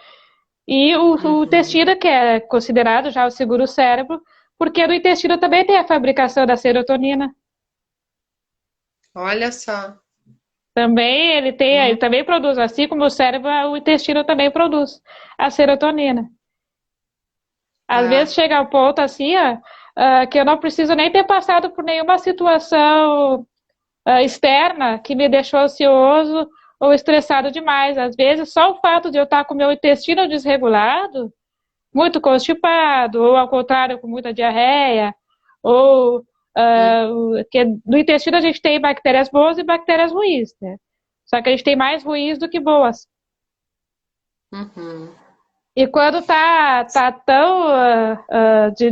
E o Uhum. intestino, que é considerado já o seguro cérebro, porque no intestino também tem a fabricação da serotonina. Olha só. Também ele Hum, também produz, assim como o cérebro, o intestino também produz a serotonina. Às vezes tá. chega ao ponto assim, ó, que eu não preciso nem ter passado por nenhuma situação externa que me deixou ansioso ou estressado demais. Às vezes, só o fato de eu estar com o meu intestino desregulado, muito constipado, ou ao contrário, com muita diarreia, ou Hum, que no intestino a gente tem bactérias boas e bactérias ruins, né? Só que a gente tem mais ruins do que boas. uhum. E quando tá tão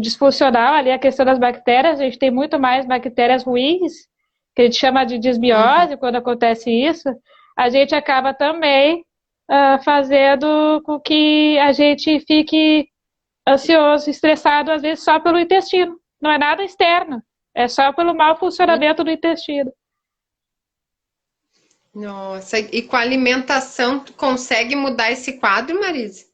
disfuncional ali a questão das bactérias, a gente tem muito mais bactérias ruins, que a gente chama de Uhum. desbiose, quando acontece isso, a gente acaba também fazendo com que a gente fique ansioso, estressado, às vezes só pelo intestino. Não é nada externo, é só pelo mau funcionamento do intestino. Nossa, e com a alimentação, tu consegue mudar esse quadro, Marisa?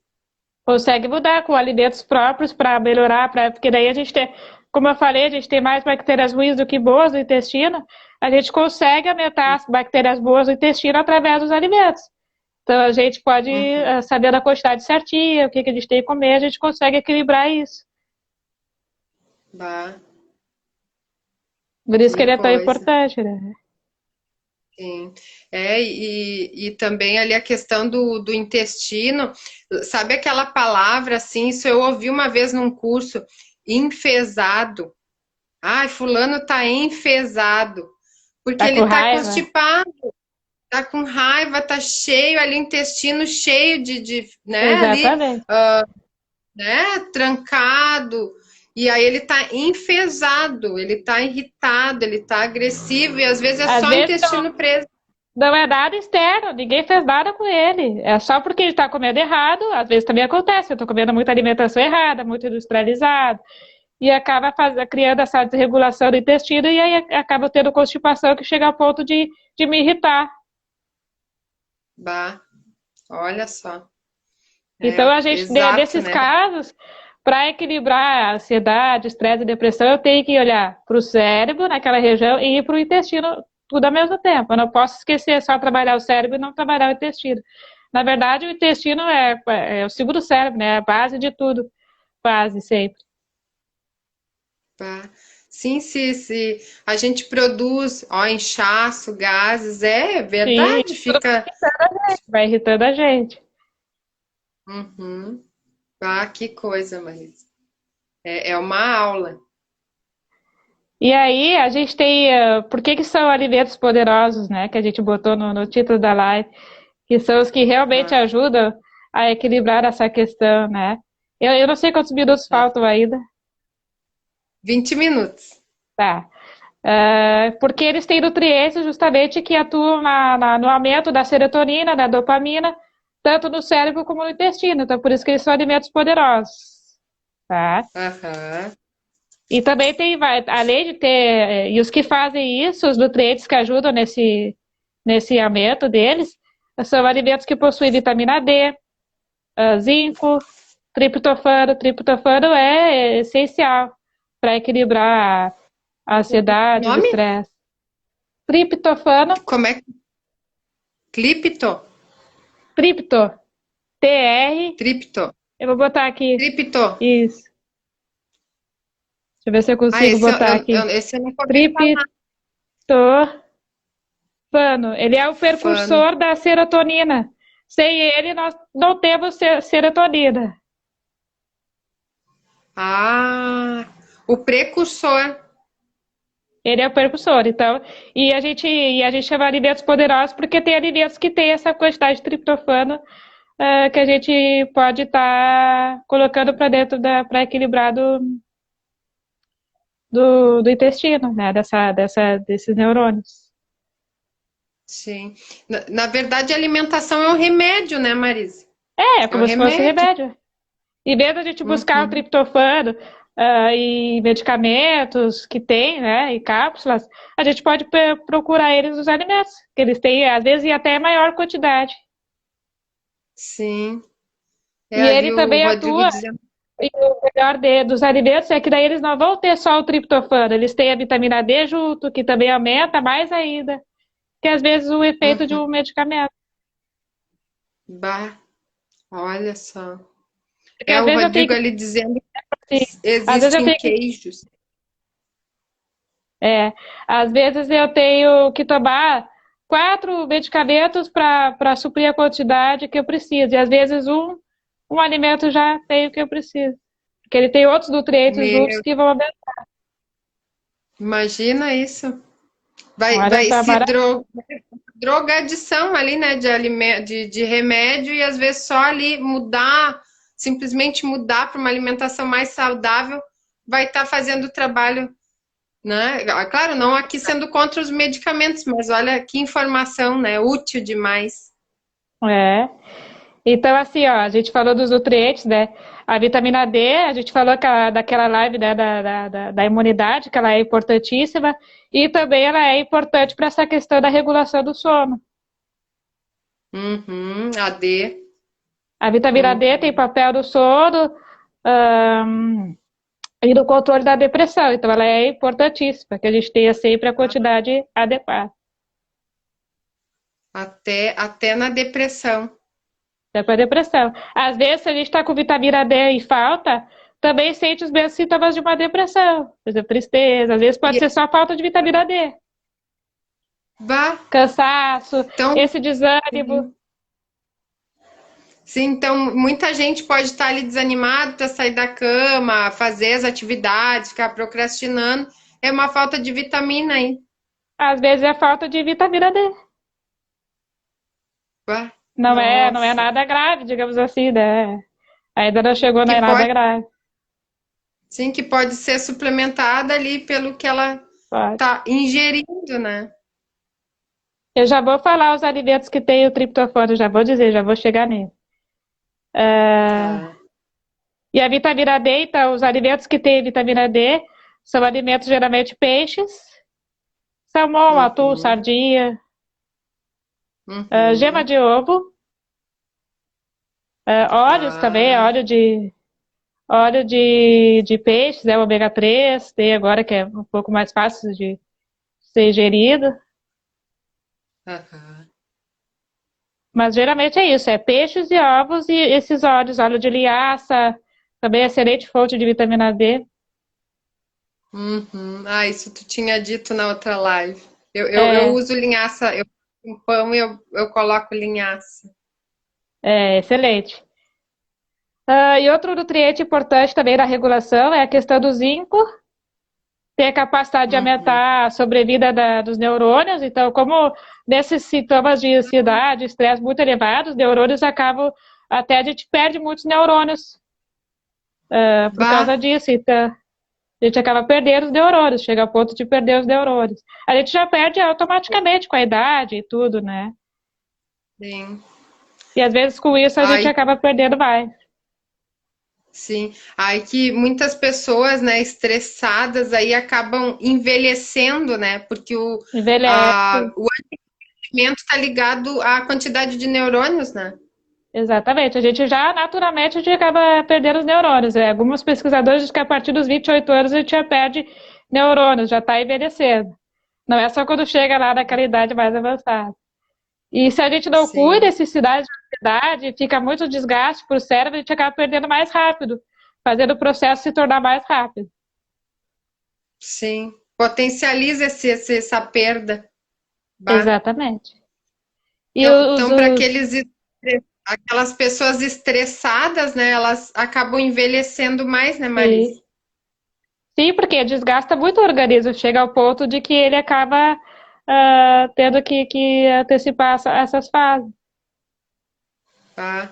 Consegue mudar com alimentos próprios para melhorar, porque daí a gente tem, como eu falei, a gente tem mais bactérias ruins do que boas no intestino, a gente consegue aumentar as bactérias boas no intestino através dos alimentos. Então a gente pode, Uhum. saber da quantidade certinha, o que que a gente tem que comer, a gente consegue equilibrar isso. Bah, Por isso que que ele é tão coisa. importante, né? Sim. E também ali a questão do intestino, sabe aquela palavra assim, isso eu ouvi uma vez num curso, enfesado. Ai, fulano tá enfesado, porque Tá com ele tá raiva? constipado, tá com raiva, tá cheio ali, o intestino cheio né, ali, Exatamente. né, trancado. E aí ele tá enfesado, ele tá irritado, ele tá agressivo, e às vezes é Às só vezes intestino preso. não é nada externo, ninguém fez nada com ele. É só porque ele está comendo errado. Às vezes também acontece, eu estou comendo muita alimentação errada, muito industrializado, e acaba criando essa desregulação do intestino, e aí acaba tendo constipação que chega ao ponto de me irritar. Bah, olha só. Então, É, a gente, exato, nesses né? casos, para equilibrar a ansiedade, estresse e depressão, eu tenho que olhar para o cérebro, naquela região, e para o intestino, tudo ao mesmo tempo. Eu não posso esquecer só trabalhar o cérebro e não trabalhar o intestino. Na verdade, o intestino é o segundo cérebro, né? É a base de tudo, quase sempre. Bah. Sim, se a gente produz, ó, inchaço, gases, é Sim, verdade, fica. vai irritando a gente. Uhum. Ah, que coisa, Marisa. É uma aula. E aí, a gente tem. Por que são alimentos poderosos, né? Que a gente botou no título da live, que são os que realmente Ah, ajudam a equilibrar essa questão, né? Eu não sei quantos minutos ah. faltam ainda. 20 minutos. Tá. Porque eles têm nutrientes justamente que atuam no aumento da serotonina, da dopamina, tanto no cérebro como no intestino. Então, por isso que eles são alimentos poderosos. Tá? Aham. E também além de ter, e os que fazem isso, os nutrientes que ajudam nesse aumento deles, são alimentos que possuem vitamina D, zinco, triptofano. Triptofano é essencial para equilibrar a ansiedade, o Nome? estresse. Triptofano, Como é que... Clipto? tripto, TR, Tripto? eu vou botar aqui, Tripto. isso. Deixa eu ver se eu Ah, consigo botar aqui. esse eu nunca ouvi falar. Triptofano, ele é o Fano. precursor da serotonina. Sem ele, nós não temos serotonina. Ah, o precursor. Ele é o precursor, então, e a gente chama alimentos poderosos porque tem alimentos que têm essa quantidade de triptofano que a gente pode estar colocando para dentro para equilibrar do intestino, né? Desses neurônios. Sim. Na verdade, a alimentação é um remédio, né, Marisa? É É um como se fosse remédio. remédio. Em vez de a gente buscar o Uhum. triptofano e medicamentos que tem, né, e cápsulas, a gente pode procurar eles nos alimentos, que eles têm, às vezes, em até maior quantidade. Sim. É E ali ele o também Rodrigo atua, dizendo. e o melhor dos alimentos é que daí eles não vão ter só o triptofano, eles têm a vitamina D junto, que também aumenta mais ainda, que às vezes o efeito de Uhum. um medicamento. Bah, olha só. Porque É às o vezes eu tenho Rodrigo que, ali dizendo assim, que às vezes eu existem tenho que queijos. É, às vezes eu tenho que tomar 4 medicamentos para suprir a quantidade que eu preciso. E às vezes um alimento já tem o que eu preciso. Porque ele tem outros nutrientes juntos Meu, que vão aumentar. imagina isso. Vai, Olha vai só, se drogadição ali, né, de remédio e às vezes só ali mudar, simplesmente mudar para uma alimentação mais saudável, vai estar fazendo o trabalho, né? Ah, claro, não aqui sendo contra os medicamentos, mas olha que informação, né? Útil demais. É. Então, assim, ó, a gente falou dos nutrientes, né? A vitamina D, a gente falou daquela live, né, da imunidade, que ela é importantíssima, e também ela é importante para essa questão da regulação do sono. Uhum, AD. A vitamina D tem Uhum. papel no sono, ahn, e no controle da depressão. Então, ela é importantíssima, que a gente tenha sempre a quantidade adequada. Até na depressão. Até para depressão. Às vezes, se a gente está com vitamina D em falta, também sente os mesmos sintomas de uma depressão. Por exemplo, tristeza. Às vezes pode E, ser só falta de vitamina D. bah, Cansaço, então, esse desânimo. sim. Sim, então muita gente pode estar ali desanimado para sair da cama, fazer as atividades, ficar procrastinando. É uma falta de vitamina aí. Às vezes é falta de vitamina D. Bah, Não é nossa. nada grave, digamos assim, né? Ainda não chegou Que nem nada pode, grave. sim, que pode ser suplementada ali pelo que ela Pode. tá ingerindo, né? Eu já vou falar os alimentos que tem o triptofano, já vou dizer, já vou chegar nele. Tá. E a vitamina D, então, os alimentos que têm vitamina D são alimentos geralmente peixes, salmão, atum, Uhum, sardinha, gema uhum. de ovo, óleos também, Ah, óleo de peixes, ômega 3 tem agora que é um pouco mais fácil de ser ingerido. aham. Mas geralmente é isso, é peixes e ovos e esses óleos, óleo de linhaça, também é excelente fonte de vitamina D. Uhum. Ah, isso tu tinha dito na outra live. Eu É, uso linhaça, eu com pão e eu coloco linhaça. excelente. E outro nutriente importante também na regulação é a questão do zinco, tem a capacidade de Uhum. aumentar a sobrevida dos neurônios. Então, como nesses sintomas de ansiedade, estresse muito elevados, os neurônios acabam, até a gente perde muitos neurônios por causa Bah, disso. Então, a gente acaba perdendo os neurônios, chega ao ponto de perder os neurônios. A gente já perde automaticamente com a idade e tudo, né? Sim. E às vezes com isso a gente Ai, acaba perdendo mais. sim. Aí que muitas pessoas, né, estressadas aí acabam envelhecendo, né? Porque Envelhece. o envelhecimento está ligado à quantidade de neurônios, né? Exatamente. A gente já, naturalmente, a gente acaba perdendo os neurônios. Alguns pesquisadores dizem que a partir dos 28 anos a gente já perde neurônios, já está envelhecendo. Não é só quando chega lá naquela idade mais avançada. E se a gente não cuida Sim, desses sinais de ansiedade, fica muito desgaste para o cérebro, a gente acaba perdendo mais rápido, fazendo o processo se tornar mais rápido. sim. Potencializa essa perda. Bah. Exatamente. E Então, para aquelas pessoas estressadas, né, elas acabam envelhecendo mais, né, sim, Marisa? sim, porque desgasta muito o organismo, chega ao ponto de que ele acaba tendo que antecipar essas fases. Bah.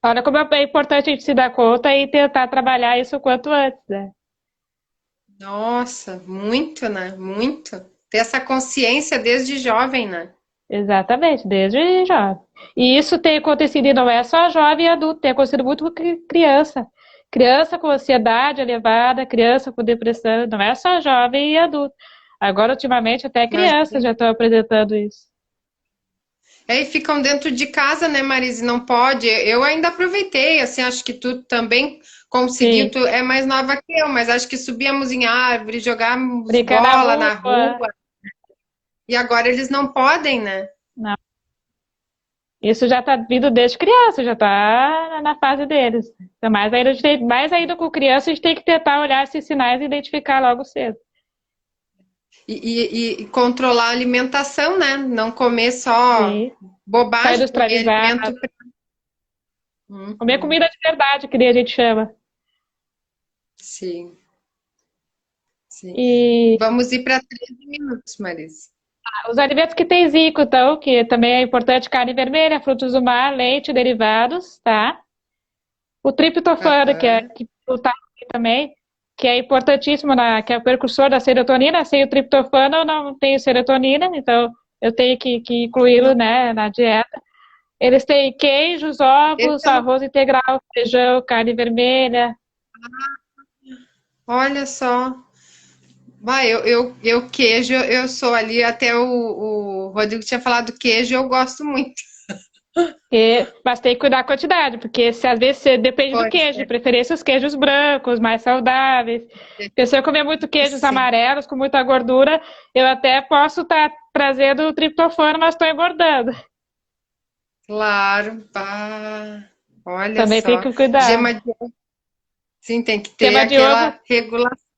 Olha como é importante a gente se dar conta e tentar trabalhar isso o quanto antes, né? Nossa, muito, né? Muito. Ter essa consciência desde jovem, né? Exatamente, desde jovem. E isso tem acontecido, e não é só jovem e adulto, tem acontecido muito com criança. Criança com ansiedade elevada, criança com depressão, não é só jovem e adulto. Agora, ultimamente, até Mas crianças já estão apresentando isso. aí ficam dentro de casa, né, Marise? Não pode. Eu ainda aproveitei, assim, acho que tu também conseguiu. Sim, Tu é mais nova que eu, mas acho que subíamos em árvore, jogávamos brincar na bola na rua, rua. E agora eles não podem, né? não. Isso já está vindo desde criança, já está na fase deles. Então, mais ainda com criança, a gente tem que tentar olhar esses sinais e identificar logo cedo. E controlar a alimentação, né? Não comer só Sim. Sai bobagem, comer industrializado, alimento. comer Uhum, comida de verdade, que nem a gente chama. sim, sim. E Vamos ir para 13 minutos, Marise. os alimentos que tem zico, então, que também é importante, carne vermelha, frutos do mar, leite, derivados, tá? O triptofano, Aham. que tu tá aqui também, que é importantíssimo, que é o precursor da serotonina. Sem o triptofano eu não tenho serotonina, então eu tenho que incluí-lo, né, na dieta. Eles têm queijos, Esse ovos, eu não- arroz integral, feijão, carne vermelha. Olha só. Vai, eu queijo, eu sou ali, até o Rodrigo tinha falado queijo, eu gosto muito. Mas tem que cuidar da quantidade, porque se às vezes depende do Pois queijo, de é, preferência os queijos brancos, mais saudáveis. Porque se eu comer muito queijos sim, amarelos, com muita gordura, eu até posso estar trazendo o triptofano, mas estou engordando. claro. Pá. Olha Também tem só. que cuidar. Gema de ovo, sim, tem que ter Gema de ovo, aquela regulação.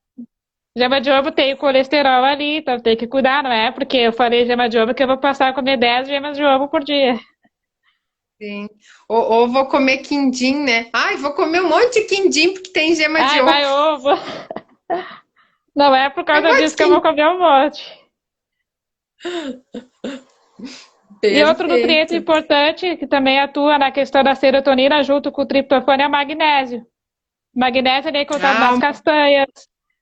gema de ovo tem o colesterol ali, então tem que cuidar, não é? Porque eu falei gema de ovo que eu vou passar a comer 10 gemas de ovo por dia. Sim. Ou vou comer quindim, né? Ai, vou comer um monte de quindim porque tem gema de Ai, ovo. vai ovo. Não é por Eu causa gosto de disso que eu vou quindim. comer um monte. E outro nutriente Perfeito. importante que também atua na questão da serotonina junto com o triptofano é o magnésio. O magnésio ele é encontrado Ah, nas castanhas,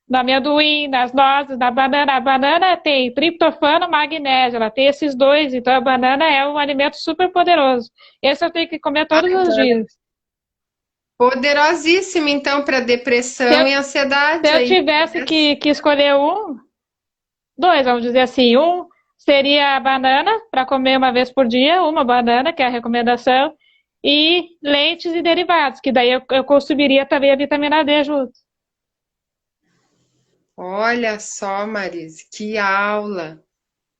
no amendoim, nas nozes, na banana. A banana tem triptofano, magnésio, ela tem esses dois, então a banana é um alimento super poderoso. Esse eu tenho que comer todos os dias. poderosíssimo, então, para Se depressão eu, e se ansiedade eu aí. tivesse que escolher dois, vamos dizer assim, seria a banana, para comer uma vez por dia, uma banana, que é a recomendação, e leites e derivados, que daí eu consumiria também a vitamina D junto. Olha só, Marise, que aula.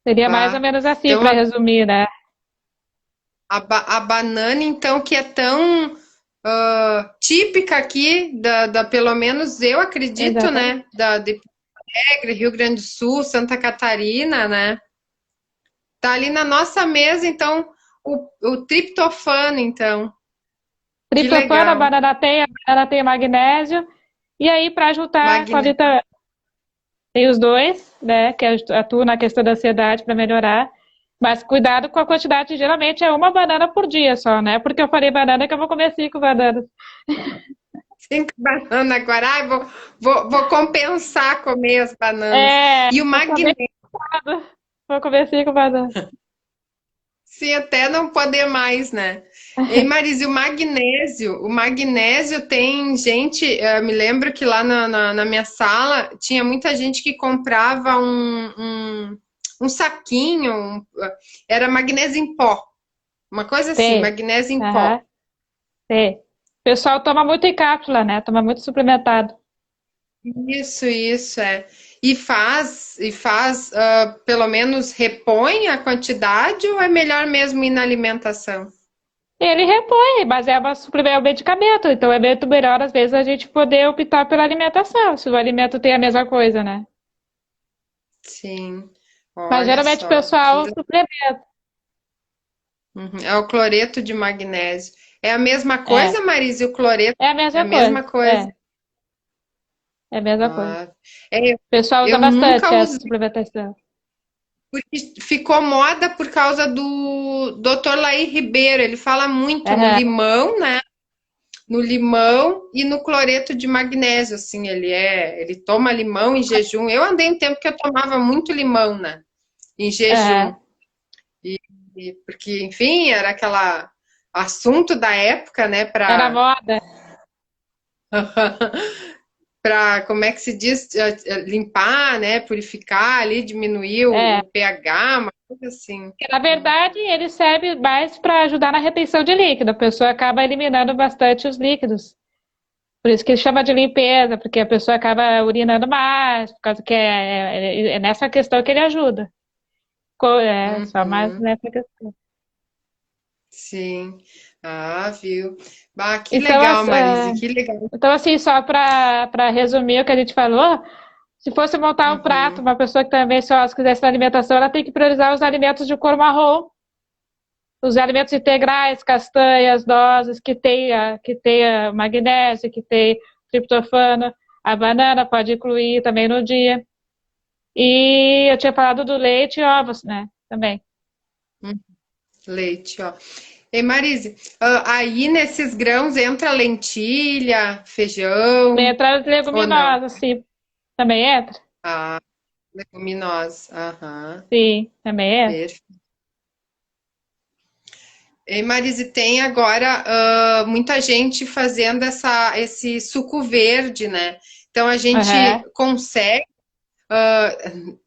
Seria mais ou Bah. menos assim, Então, para resumir, né? a banana, então, que é tão típica aqui, pelo menos eu acredito, né? Exatamente. De Porto Alegre, Rio Grande do Sul, Santa Catarina, né? Tá ali na nossa mesa, então, o triptofano, então. Que Triptofano, legal. a banana tem magnésio, e aí para juntar com a Magnésio. vitamina, tem os dois, né, que atuam na questão da ansiedade para melhorar, mas cuidado com a quantidade, geralmente é uma banana por dia só, né? Porque eu falei banana que eu vou comer 5 bananas. 5 bananas agora. Ai, vou compensar comer as bananas. É, E o vou comer magnésio, nada. Vou comer 5 bananas. se até não poder mais, né? Ei, Marise, o magnésio tem gente, me lembro que lá na minha sala tinha muita gente que comprava um saquinho, era magnésio em pó, uma coisa assim, Tem. magnésio em pó. Aham, tem. O pessoal toma muito em cápsula, né? Toma muito suplementado. Isso, é. Pelo menos repõe a quantidade ou é melhor mesmo ir na alimentação? Ele repõe, mas é um medicamento. Então é muito melhor, às vezes, a gente poder optar pela alimentação, se o alimento tem a mesma coisa, né? Sim, Mas olha geralmente o só, que pessoal suplementa. uhum. É o cloreto de magnésio. É a mesma É, coisa, Marise? O cloreto é a é a mesma mesma coisa. coisa. É a mesma coisa. Ah, é, O pessoal usa eu nunca bastante essa usei, suplementação. porque ficou moda por causa do Dr. Laí Ribeiro. Ele fala muito no Aham, limão, né? No limão e no cloreto de magnésio, assim, ele toma limão em jejum. Eu andei um tempo que eu tomava muito limão, né? Em jejum. aham. Porque, enfim, era aquela assunto da época, né, Era para moda. para, como é que se diz, limpar, né, purificar ali, diminuir É. o pH, uma coisa assim. Porque, na verdade, ele serve mais para ajudar na retenção de líquido. A pessoa acaba eliminando bastante os líquidos. Por isso que ele chama de limpeza, porque a pessoa acaba urinando mais, por causa que é nessa questão que ele ajuda. É, só mais Uhum, nessa questão. sim. Ah, viu? Bah, que Então, legal, Marise, que legal. assim, só para resumir o que a gente falou, se fosse montar um prato, Uhum. uma pessoa que também só se quisesse na alimentação, ela tem que priorizar os alimentos de cor marrom, os alimentos integrais, castanhas, nozes, que tenha magnésio, que tem triptofano, a banana pode incluir também no dia. E eu tinha falado do leite e ovos, né? Também. Leite, ó. E Marise, aí nesses grãos entra lentilha, feijão Entra as ou não? leguminosas, sim. Também entra? Ah, leguminosa. Aham. Sim, também entra. Perfeito. E Marise, tem agora muita gente fazendo esse suco verde, né? Então a gente Aham. consegue,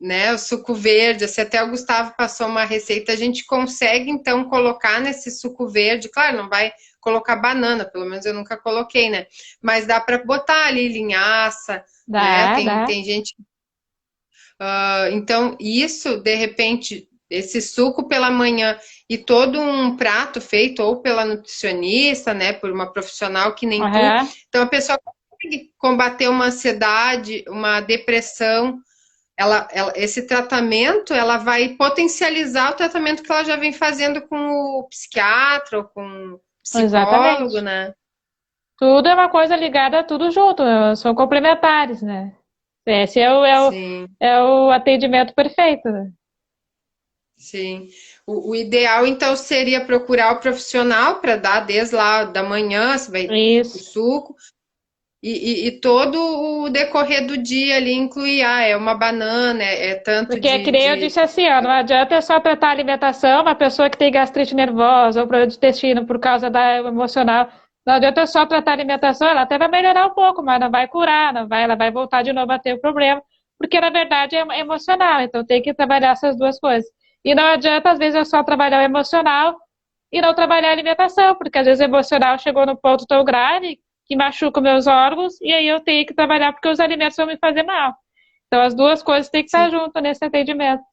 né, o suco verde, se até o Gustavo passou uma receita, a gente consegue então colocar nesse suco verde, claro, não vai colocar banana, pelo menos eu nunca coloquei, né? Mas dá para botar ali linhaça, né? Dá, Tem dá. gente. Então, isso, de repente, esse suco pela manhã e todo um prato feito ou pela nutricionista, né, por uma profissional que nem tu. Aham. Então, a pessoa consegue combater uma ansiedade, uma depressão. Esse tratamento, ela vai potencializar o tratamento que ela já vem fazendo com o psiquiatra ou com o psicólogo, Exatamente. né? Tudo é uma coisa ligada, tudo junto, são complementares, né? Esse Sim. é o atendimento perfeito, né? Sim. O ideal, então, seria procurar o profissional para dar desde lá da manhã, você vai o Isso. suco, e todo o decorrer do dia ali incluir, é uma banana, é tanto Porque, que nem eu disse assim, ó, não adianta só tratar a alimentação, uma pessoa que tem gastrite nervosa ou problema de intestino por causa da emocional, não adianta só tratar a alimentação, ela até vai melhorar um pouco, mas não vai curar, não vai, ela vai voltar de novo a ter o problema, porque na verdade é emocional, então tem que trabalhar essas duas coisas. E não adianta, às vezes, eu só trabalhar o emocional e não trabalhar a alimentação, porque às vezes o emocional chegou no ponto tão grave que machuca meus órgãos, e aí eu tenho que trabalhar porque os alimentos vão me fazer mal. Então, as duas coisas têm que estar sim, juntas nesse atendimento.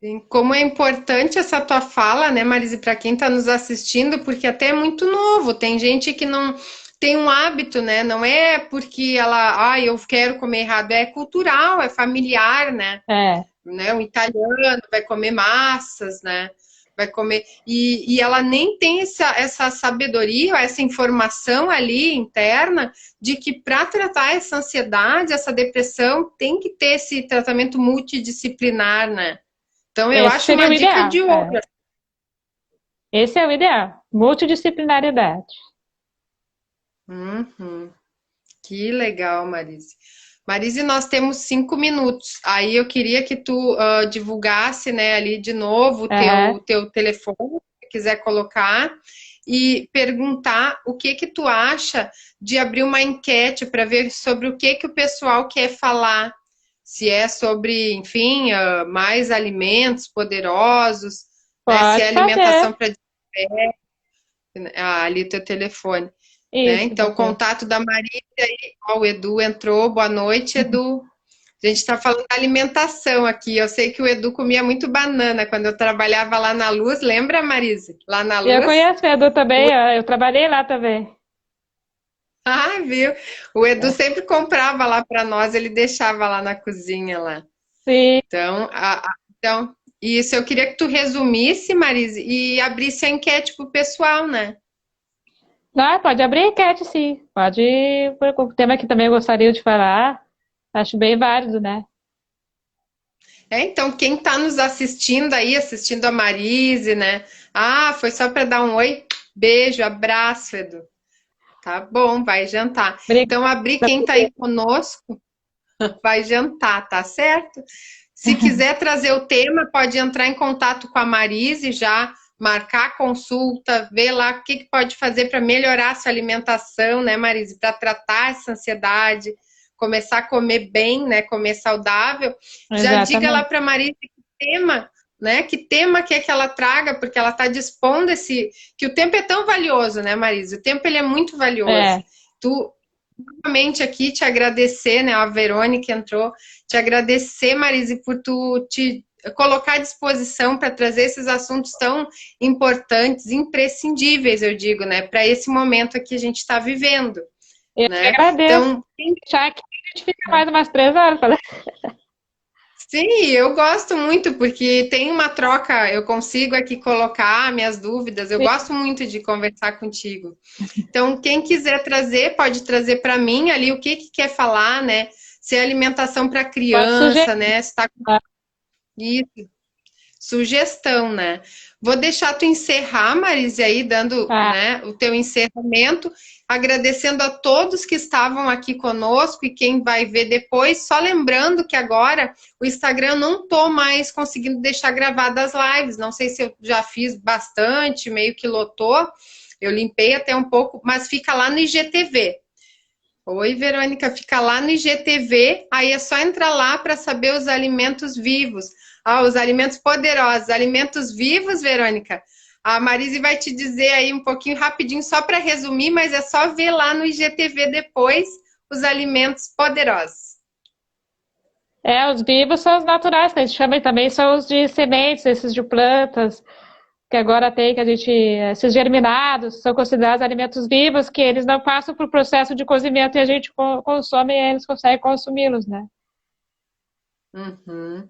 sim. Como é importante essa tua fala, né, Marise, para quem está nos assistindo, porque até é muito novo, tem gente que não tem um hábito, né? Não é porque eu quero comer errado, é cultural, é familiar, né? É, Um italiano vai comer massas, né? Vai comer. E ela nem tem essa sabedoria, essa informação ali interna de que para tratar essa ansiedade, essa depressão, tem que ter esse tratamento multidisciplinar, né? Então eu esse acho seria uma o dica ideal. de É. ouro. Esse é o ideal. Multidisciplinaridade. Uhum. Que legal, Marise. Marise, nós temos 5 minutos. Aí eu queria que tu divulgasse, né, ali de novo o Aham. teu telefone, se quiser colocar, e perguntar o que que tu acha de abrir uma enquete para ver sobre o que que o pessoal quer falar. Se é sobre, enfim, mais alimentos poderosos, né? Se é Pode fazer. alimentação para ali teu telefone, né? Isso, Então, o você. contato da Maria aí, ó, o Edu entrou. Boa noite, Edu. A gente está falando da alimentação aqui. Eu sei que o Edu comia muito banana quando eu trabalhava lá na Luz. Lembra, Marise? Lá na E eu Luz? conheço o Edu O- também, ó, eu trabalhei lá também. Ah, viu? O Edu É. sempre comprava lá para nós, ele deixava lá na cozinha lá. Sim. Então, então, isso eu queria que tu resumisse, Marise, e abrisse a enquete pro pessoal, né? Não, pode abrir enquete, sim. Pode. O tema que também eu gostaria de falar. Acho bem válido, né? Então, quem está nos assistindo aí, assistindo a Marise, né? Ah, foi só para dar um oi, beijo, abraço, Edu. Tá bom, vai jantar. Obrigada. Então, abrir quem está aí conosco, vai jantar, tá certo? Se quiser trazer o tema, pode entrar em contato com a Marise já, marcar a consulta, ver lá o que pode fazer para melhorar a sua alimentação, né, Marise? Para tratar essa ansiedade, começar a comer bem, né? Comer saudável. Já diga lá Exatamente. para a Marise que tema, né? Que tema que é que ela traga, porque ela está dispondo que o tempo é tão valioso, né, Marise? O tempo ele é muito valioso. É, Tu novamente aqui te agradecer, né? A Verônica entrou, te agradecer, Marise, por tu te colocar à disposição para trazer esses assuntos tão importantes, imprescindíveis, eu digo, né? Para esse momento aqui que a gente está vivendo, eu que né? agradeço. Então, Deixar aqui, a gente fica mais umas 3 horas falando. sim, eu gosto muito porque tem uma troca, eu consigo aqui colocar minhas dúvidas, eu gosto muito de conversar contigo. Então, quem quiser trazer, pode trazer para mim ali o que quer falar, né? Se é alimentação para Pode sugerir. criança, né? Se está com isso, sugestão, né? Vou deixar tu encerrar, Marise, aí dando, Tá. né, o teu encerramento, agradecendo a todos que estavam aqui conosco e quem vai ver depois. Só lembrando que agora o Instagram eu não tô mais conseguindo deixar gravadas as lives. Não sei se eu já fiz bastante, meio que lotou. Eu limpei até um pouco, mas fica lá no IGTV. Oi, Verônica, fica lá no IGTV, aí é só entrar lá para saber os alimentos vivos. Ah, os alimentos poderosos, alimentos vivos, Verônica. A Marise vai te dizer aí um pouquinho rapidinho, só para resumir, mas é só ver lá no IGTV depois os alimentos poderosos. É, os vivos são os naturais, que a gente chama, e também são os de sementes, esses de plantas, que agora tem, que a gente, esses germinados, são considerados alimentos vivos, que eles não passam por processo de cozimento e a gente consome e eles conseguem consumi-los, né? Uhum.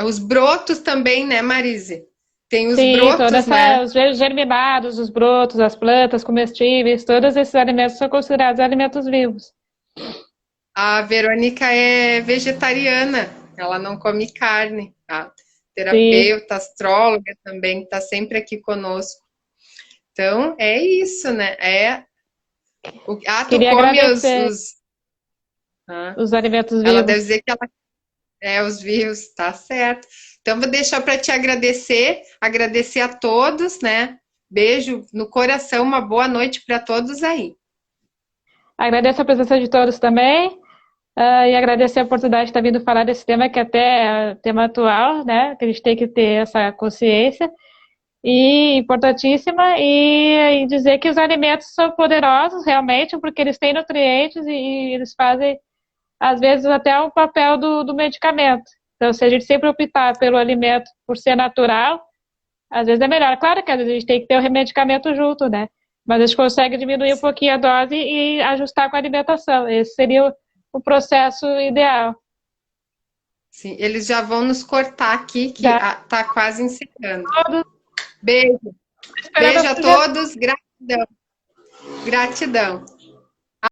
Os brotos também, né, Marise? Tem os Sim, brotos, né? os germinados, os brotos, as plantas comestíveis, todos esses alimentos são considerados alimentos vivos. A Verônica é vegetariana, ela não come carne. A Sim, terapeuta, astróloga também, está sempre aqui conosco. Então, é isso, né? Tu queria come agradecer ah, os alimentos ela deve vivos. dizer que ela é os vivos, tá certo. Então, vou deixar para te agradecer a todos, né? Beijo no coração, uma boa noite para todos aí. Agradeço a presença de todos também. E agradecer a oportunidade de estar vindo falar desse tema, que até é tema atual, né? Que a gente tem que ter essa consciência, e importantíssima, e dizer que os alimentos são poderosos, realmente, porque eles têm nutrientes e eles fazem, às vezes, até o papel do medicamento. Então, se a gente sempre optar pelo alimento por ser natural, às vezes é melhor. Claro que às vezes a gente tem que ter o medicamento junto, né? Mas a gente consegue diminuir um pouquinho a dose e ajustar com a alimentação. Esse seria o processo ideal. Sim, eles já vão nos cortar aqui, que Tá? tá quase encerrando. Todos Beijo, esperando a beijo a sugestão. todos, gratidão, gratidão.